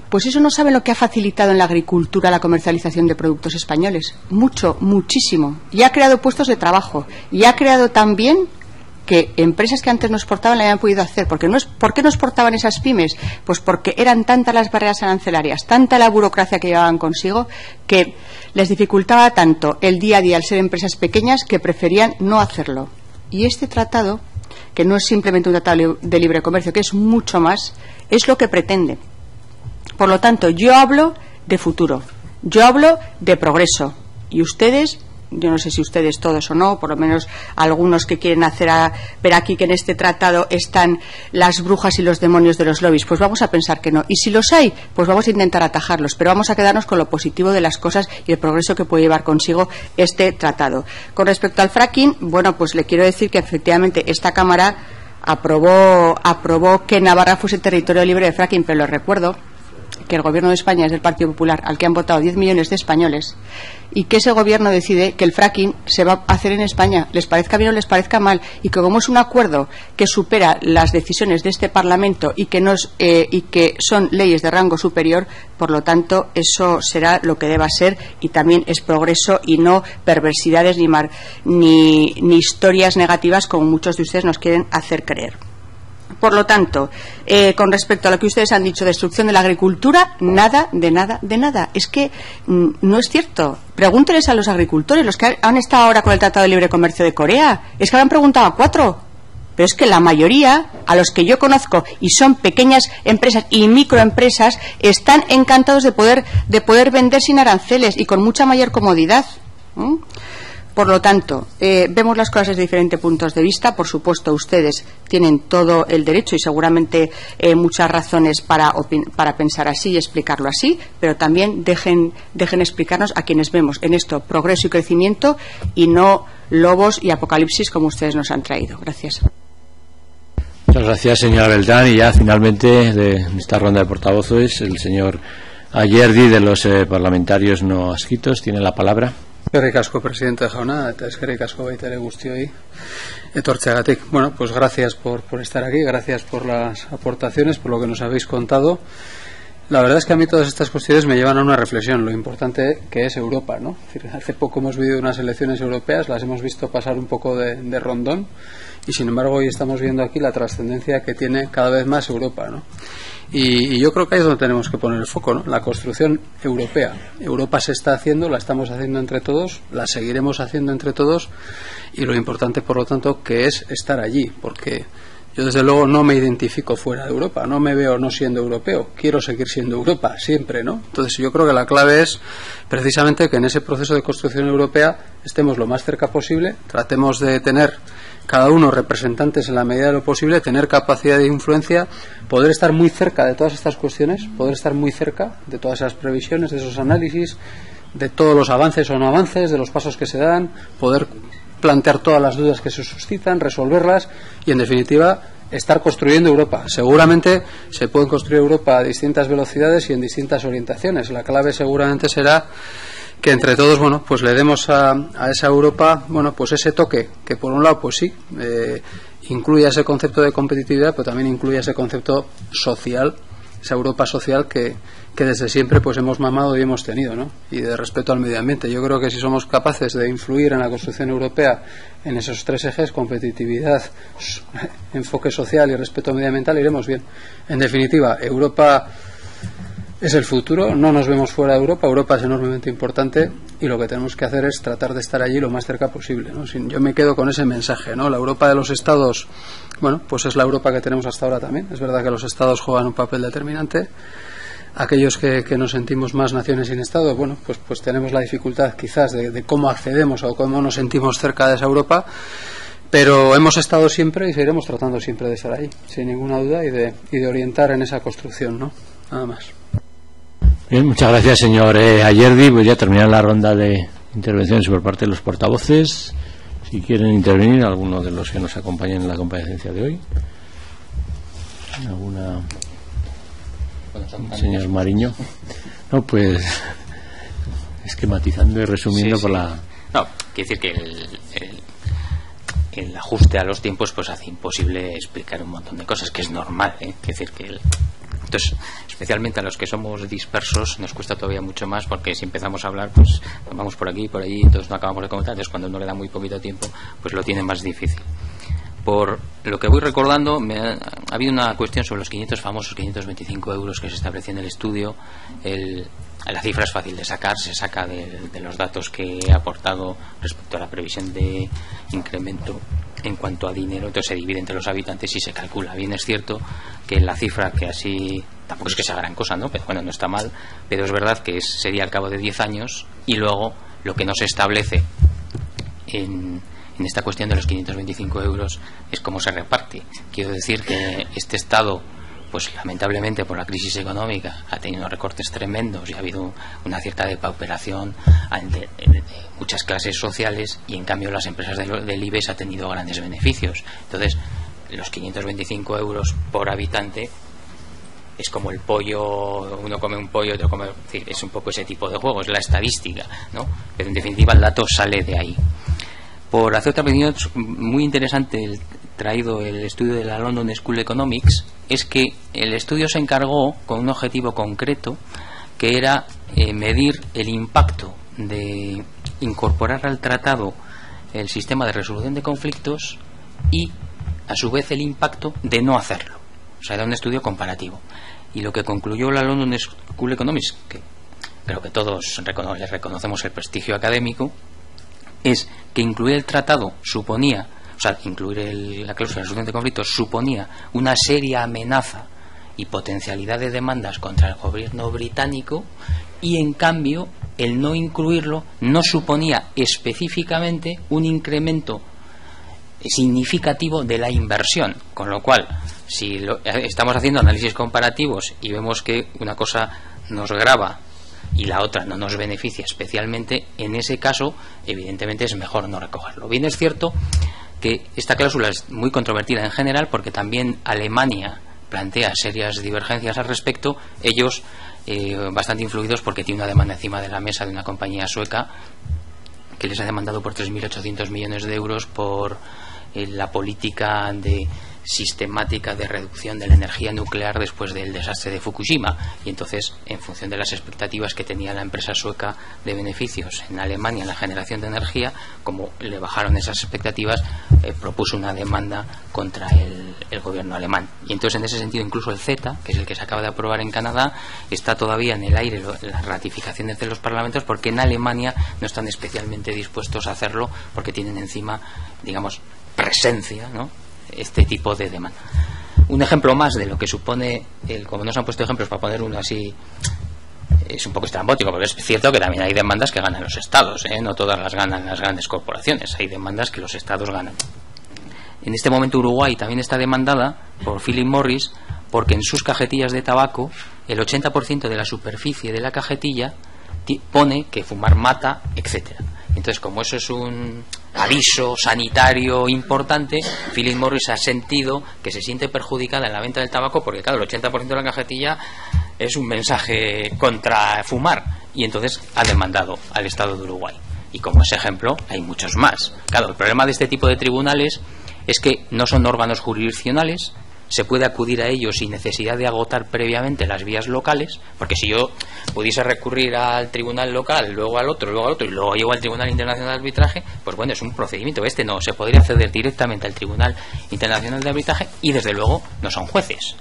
Pues eso no saben lo que ha facilitado en la agricultura la comercialización de productos españoles. Mucho, muchísimo. Y ha creado puestos de trabajo. Y ha creado también que empresas que antes no exportaban la hayan podido hacer. ¿Por qué no exportaban esas pymes? Pues porque eran tantas las barreras arancelarias, tanta la burocracia que llevaban consigo, que les dificultaba tanto el día a día al ser empresas pequeñas que preferían no hacerlo. Y este tratado, que no es simplemente un tratado de libre comercio, que es mucho más, es lo que pretende. Por lo tanto, yo hablo de futuro, yo hablo de progreso, y ustedes, yo no sé si ustedes todos o no, por lo menos algunos que quieren ver aquí que en este tratado están las brujas y los demonios de los lobbies, pues vamos a pensar que no. Y si los hay, pues vamos a intentar atajarlos, pero vamos a quedarnos con lo positivo de las cosas y el progreso que puede llevar consigo este tratado. Con respecto al fracking, bueno, pues le quiero decir que efectivamente esta Cámara aprobó que Navarra fuese territorio libre de fracking, pero les recuerdo que el Gobierno de España es del Partido Popular, al que han votado 10 millones de españoles, y que ese Gobierno decide que el fracking se va a hacer en España, les parezca bien o les parezca mal, y que como es un acuerdo que supera las decisiones de este Parlamento y que son leyes de rango superior, por lo tanto eso será lo que deba ser, y también es progreso y no perversidades ni historias negativas como muchos de ustedes nos quieren hacer creer. Por lo tanto, con respecto a lo que ustedes han dicho, destrucción de la agricultura, nada, de nada, de nada. Es que no es cierto. Pregúntenles a los agricultores, los que han estado ahora con el Tratado de Libre Comercio de Corea. Es que habían preguntado a 4. Pero es que la mayoría, a los que yo conozco, y son pequeñas empresas y microempresas, están encantados de poder vender sin aranceles y con mucha mayor comodidad. Por lo tanto, vemos las cosas desde diferentes puntos de vista. Por supuesto, ustedes tienen todo el derecho y seguramente muchas razones para pensar así y explicarlo así, pero también dejen explicarnos a quienes vemos en esto progreso y crecimiento y no lobos y apocalipsis como ustedes nos han traído. Gracias. Muchas gracias, señora Beltrán. Y ya finalmente de esta ronda de portavoces, el señor Ayerdi, de los parlamentarios no adscritos, tiene la palabra. Eskerrik asko, presidente jauna, eta eskerrik asko baita ere guztioi etortzeagatik. Bueno, pues gracias por estar aquí, gracias por las aportaciones, por lo que nos habéis contado. La verdad es que a mí todas estas cuestiones me llevan a una reflexión, lo importante que es Europa, ¿no? Es decir, hace poco hemos vivido unas elecciones europeas, las hemos visto pasar un poco de rondón, y sin embargo hoy estamos viendo aquí la trascendencia que tiene cada vez más Europa, ¿no? Y yo creo que ahí es donde tenemos que poner el foco, ¿no? La construcción europea. Europa se está haciendo, la estamos haciendo entre todos, la seguiremos haciendo entre todos, y lo importante, por lo tanto, que es estar allí, porque yo desde luego no me identifico fuera de Europa, no me veo no siendo europeo, quiero seguir siendo Europa, siempre, ¿no? Entonces yo creo que la clave es precisamente que en ese proceso de construcción europea estemos lo más cerca posible, tratemos de tener cada uno representantes en la medida de lo posible, tener capacidad de influencia, poder estar muy cerca de todas estas cuestiones, poder estar muy cerca de todas esas previsiones, de esos análisis, de todos los avances o no avances, de los pasos que se dan, poder plantear todas las dudas que se suscitan, resolverlas y, en definitiva, estar construyendo Europa. Seguramente se puede construir Europa a distintas velocidades y en distintas orientaciones. La clave seguramente será que entre todos, bueno, pues le demos a esa Europa, bueno, pues ese toque que por un lado, pues sí, incluye ese concepto de competitividad, pero también incluye ese concepto social, esa Europa social que desde siempre pues hemos mamado y hemos tenido, ¿no? Y de respeto al medio ambiente. Yo creo que si somos capaces de influir en la construcción europea en esos tres ejes, competitividad, enfoque social y respeto medioambiental, iremos bien. En definitiva, Europa es el futuro, no nos vemos fuera de Europa. Europa es enormemente importante y lo que tenemos que hacer es tratar de estar allí lo más cerca posible, ¿no? Yo me quedo con ese mensaje, ¿no? La Europa de los Estados, bueno, pues es la Europa que tenemos hasta ahora también. Es verdad que los Estados juegan un papel determinante. Aquellos que nos sentimos más naciones sin Estado, bueno, pues tenemos la dificultad quizás de cómo accedemos o cómo nos sentimos cerca de esa Europa, pero hemos estado siempre y seguiremos tratando siempre de estar ahí, sin ninguna duda, y de orientar en esa construcción, ¿no? Nada más. Bien, muchas gracias, señor Ayerdi. Voy a terminar la ronda de intervenciones por parte de los portavoces. Si quieren intervenir, algunos de los que nos acompañan en la comparecencia de hoy. ¿Alguna? Señor Mariño. No, pues esquematizando y resumiendo por la... No, quiere decir que el ajuste a los tiempos pues hace imposible explicar un montón de cosas, que es normal, ¿eh? Quiere decir que entonces, especialmente a los que somos dispersos, nos cuesta todavía mucho más, porque si empezamos a hablar, pues vamos por aquí, por allí, entonces no acabamos de comentar. Entonces, cuando uno le da muy poquito tiempo, pues lo tiene más difícil. Por lo que voy recordando, ha habido una cuestión sobre los famosos 525 euros que se estableció en el estudio. La cifra es fácil de sacar, se saca de los datos que he aportado respecto a la previsión de incremento en cuanto a dinero. Entonces se divide entre los habitantes y se calcula. Bien, es cierto que la cifra, que así tampoco es que sea gran cosa, ¿no? Pero bueno, no está mal, pero es verdad que sería al cabo de 10 años, y luego lo que no se establece en esta cuestión de los 525 euros es cómo se reparte. Quiero decir que este Estado, pues lamentablemente por la crisis económica, ha tenido recortes tremendos y ha habido una cierta depauperación de muchas clases sociales, y en cambio las empresas del IBEX ha tenido grandes beneficios. Entonces, los 525 euros por habitante es como el pollo, uno come un pollo, otro come, es decir, es un poco ese tipo de juego, es la estadística, ¿no? Pero en definitiva el dato sale de ahí. Por hacer otra opinión muy interesante, traído el estudio de la London School Economics, es que el estudio se encargó con un objetivo concreto, que era medir el impacto de incorporar al tratado el sistema de resolución de conflictos y, a su vez, el impacto de no hacerlo. O sea, era un estudio comparativo. Y lo que concluyó la London School Economics, que creo que todos les reconocemos el prestigio académico, es que incluir el tratado suponía, o sea, incluir la cláusula de resolución de conflictos suponía una seria amenaza y potencialidad de demandas contra el gobierno británico, y en cambio el no incluirlo no suponía específicamente un incremento significativo de la inversión, con lo cual, si estamos haciendo análisis comparativos y vemos que una cosa nos grava y la otra no nos beneficia especialmente, en ese caso evidentemente es mejor no recogerlo. Bien, es cierto que esta cláusula es muy controvertida en general, porque también Alemania plantea serias divergencias al respecto, ellos bastante influidos porque tiene una demanda encima de la mesa de una compañía sueca que les ha demandado por 3.800 millones de euros por la política sistemática de reducción de la energía nuclear después del desastre de Fukushima. Y entonces, en función de las expectativas que tenía la empresa sueca de beneficios en Alemania en la generación de energía, como le bajaron esas expectativas, propuso una demanda contra el gobierno alemán. Y entonces, en ese sentido, incluso el CETA, que es el que se acaba de aprobar en Canadá, está todavía en el aire las ratificaciones de los parlamentos, porque en Alemania no están especialmente dispuestos a hacerlo, porque tienen encima, digamos, presencia, ¿no?, este tipo de demanda. Un ejemplo más de lo que supone como nos han puesto ejemplos para poner uno así, es un poco estrambótico, porque es cierto que también hay demandas que ganan los estados, no todas las ganan las grandes corporaciones, hay demandas que los estados ganan. En este momento Uruguay también está demandada por Philip Morris, porque en sus cajetillas de tabaco el 80% de la superficie de la cajetilla pone que fumar mata, etcétera. Entonces, como eso es aviso sanitario importante, Philip Morris ha sentido que se siente perjudicada en la venta del tabaco porque, claro, el 80% de la cajetilla es un mensaje contra fumar, y entonces ha demandado al Estado de Uruguay. Y como ese ejemplo hay muchos más. Claro, el problema de este tipo de tribunales es que no son órganos jurisdiccionales, se puede acudir a ellos sin necesidad de agotar previamente las vías locales, porque si yo pudiese recurrir al tribunal local, luego al otro y luego llego al Tribunal Internacional de Arbitraje, pues bueno, es un procedimiento. Este no, se podría acceder directamente al Tribunal Internacional de Arbitraje, y desde luego no son jueces,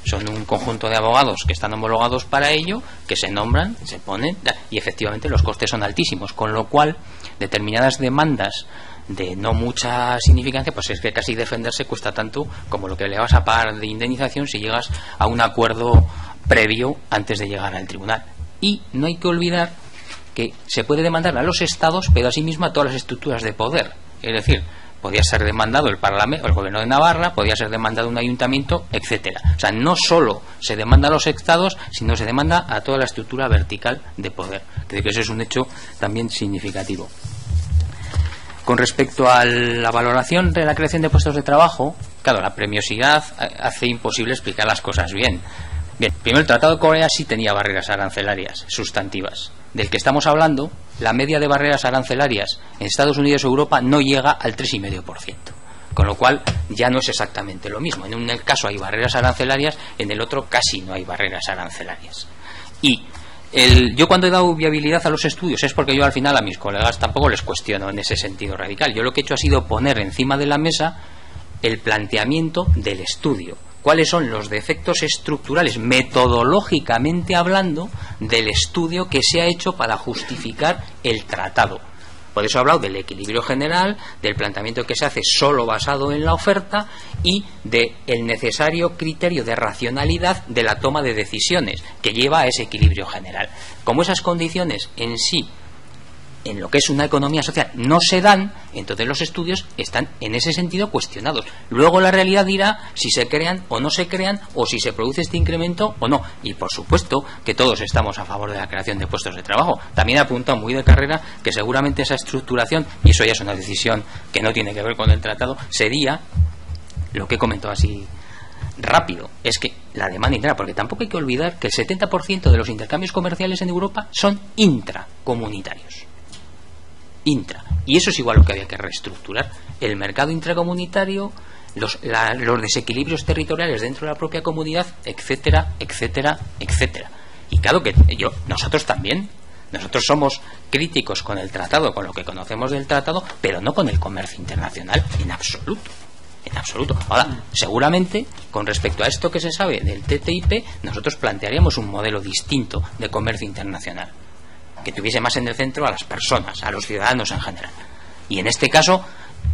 son un conjunto de abogados que están homologados para ello, que se nombran, se ponen, y efectivamente los costes son altísimos, con lo cual determinadas demandas de no mucha significancia, pues es que casi defenderse cuesta tanto como lo que le vas a pagar de indemnización si llegas a un acuerdo previo antes de llegar al tribunal. Y no hay que olvidar que se puede demandar a los estados, pero asimismo a todas las estructuras de poder. Es decir, podía ser demandado el Parlamento, el Gobierno de Navarra, podía ser demandado un ayuntamiento, etcétera. O sea, no solo se demanda a los estados, sino se demanda a toda la estructura vertical de poder. Creo que eso es un hecho también significativo. Con respecto a la valoración de la creación de puestos de trabajo, claro, la premiosidad hace imposible explicar las cosas bien. Bien, primero, el Tratado de Corea sí tenía barreras arancelarias sustantivas. Del que estamos hablando, la media de barreras arancelarias en Estados Unidos o Europa no llega al 3,5%. Con lo cual ya no es exactamente lo mismo. En un caso hay barreras arancelarias, en el otro casi no hay barreras arancelarias. Y yo cuando he dado viabilidad a los estudios es porque yo al final a mis colegas tampoco les cuestiono en ese sentido radical. Yo lo que he hecho ha sido poner encima de la mesa el planteamiento del estudio. ¿Cuáles son los defectos estructurales, metodológicamente hablando, del estudio que se ha hecho para justificar el tratado? Por eso he hablado del equilibrio general, del planteamiento que se hace solo basado en la oferta y del necesario criterio de racionalidad de la toma de decisiones que lleva a ese equilibrio general. Como esas condiciones en sí, en lo que es una economía social, no se dan, entonces los estudios están en ese sentido cuestionados. Luego la realidad dirá si se crean o no se crean, o si se produce este incremento o no. Y por supuesto que todos estamos a favor de la creación de puestos de trabajo. También he apuntado muy de carrera que seguramente esa estructuración, y eso ya es una decisión que no tiene que ver con el tratado, sería lo que he comentado así rápido, es que la demanda interna, porque tampoco hay que olvidar que el 70% de los intercambios comerciales en Europa son intracomunitarios. Y eso es igual lo que había que reestructurar. El mercado intracomunitario, los desequilibrios territoriales dentro de la propia comunidad, etcétera, etcétera, etcétera. Y claro que nosotros también, nosotros somos críticos con el tratado, con lo que conocemos del tratado, pero no con el comercio internacional, en absoluto. En absoluto. Ahora, seguramente, con respecto a esto que se sabe del TTIP, nosotros plantearíamos un modelo distinto de comercio internacional, que tuviese más en el centro a las personas, a los ciudadanos en general. Y en este caso,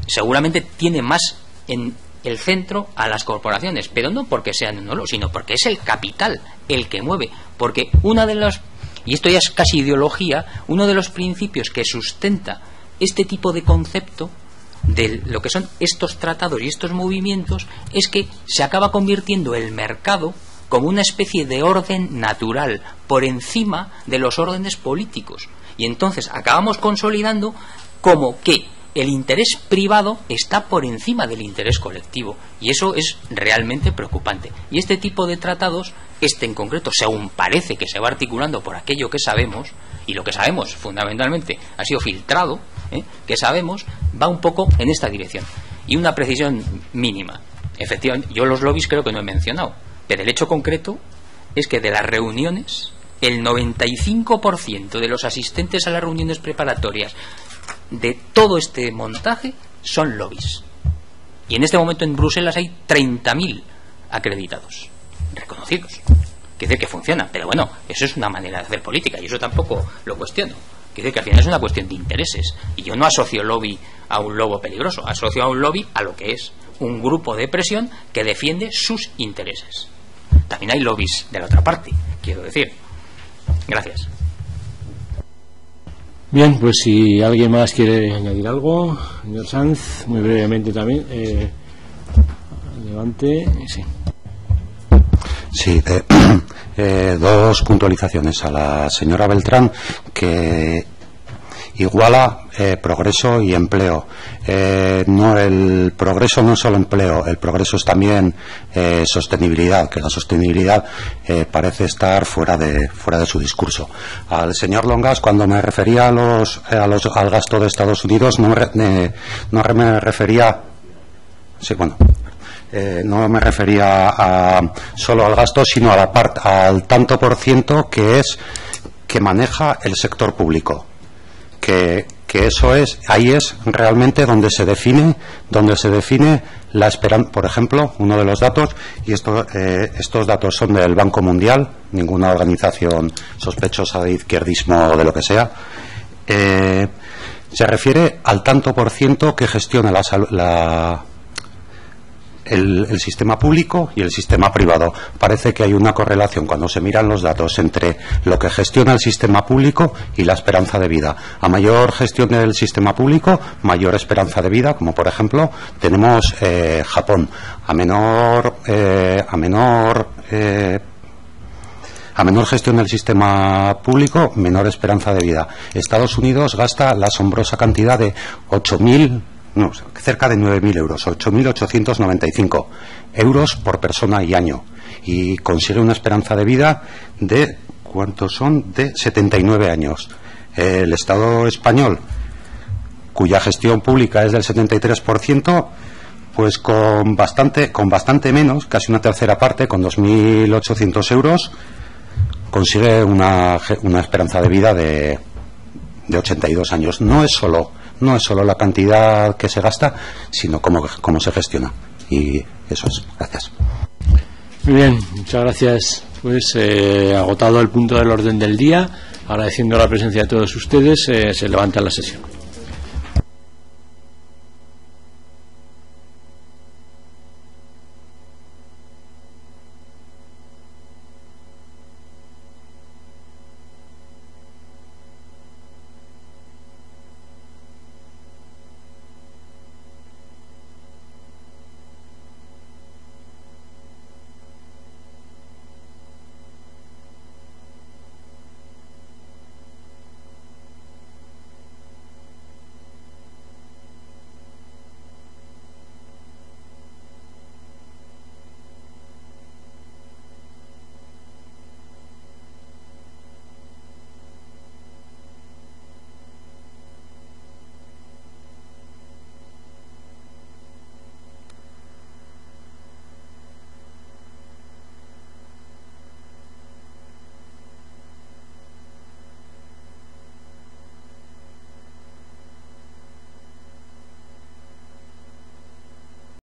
seguramente tiene más en el centro a las corporaciones, pero no porque sean uno, sino porque es el capital el que mueve. Porque y esto ya es casi ideología, uno de los principios que sustenta este tipo de concepto de lo que son estos tratados y estos movimientos es que se acaba convirtiendo el mercado como una especie de orden natural por encima de los órdenes políticos, y entonces acabamos consolidando como que el interés privado está por encima del interés colectivo, y eso es realmente preocupante. Y este tipo de tratados, este en concreto, según parece que se va articulando por aquello que sabemos, y lo que sabemos fundamentalmente ha sido filtrado, que sabemos, va un poco en esta dirección. Y una precisión mínima, efectivamente, yo los lobbies creo que no he mencionado, pero el hecho concreto es que de las reuniones, el 95% de los asistentes a las reuniones preparatorias de todo este montaje son lobbies. Y en este momento en Bruselas hay 30.000 acreditados, reconocidos. Quiere decir que funcionan, pero bueno, eso es una manera de hacer política y eso tampoco lo cuestiono. Quiere decir que al final es una cuestión de intereses. Y yo no asocio lobby a un lobo peligroso, asocio a un lobby a lo que es un grupo de presión que defiende sus intereses. También hay lobbies de la otra parte, quiero decir. Gracias. Bien, pues si alguien más quiere añadir algo, señor Sanz, muy brevemente también. Levante, sí. Sí, dos puntualizaciones a la señora Beltrán, que iguala progreso y empleo. El progreso no es solo empleo, el progreso es también sostenibilidad, que la sostenibilidad parece estar fuera de su discurso. Al señor Longas, cuando me refería al gasto de Estados Unidos, no me refería solo al gasto, sino al tanto por ciento que maneja el sector público. Que eso ahí es realmente donde se define la esperanza. Por ejemplo, uno de los datos, y estos datos son del Banco Mundial, ninguna organización sospechosa de izquierdismo o de lo que sea, se refiere al tanto por ciento que gestiona el sistema público y el sistema privado. Parece que hay una correlación cuando se miran los datos entre lo que gestiona el sistema público y la esperanza de vida. A mayor gestión del sistema público, mayor esperanza de vida, como por ejemplo tenemos Japón. A menor gestión del sistema público, menor esperanza de vida. Estados Unidos gasta la asombrosa cantidad de cerca de 9.000 euros, 8.895 euros por persona y año, y consigue una esperanza de vida de ¿cuántos son? De 79 años. El Estado español, cuya gestión pública es del 73%, pues con bastante menos, casi una tercera parte, con 2.800 euros, consigue una esperanza de vida de 82 años. No es solo la cantidad que se gasta, sino cómo se gestiona. Y eso es. Gracias. Muy bien, muchas gracias. Pues agotado el punto del orden del día, agradeciendo la presencia de todos ustedes, se levanta la sesión.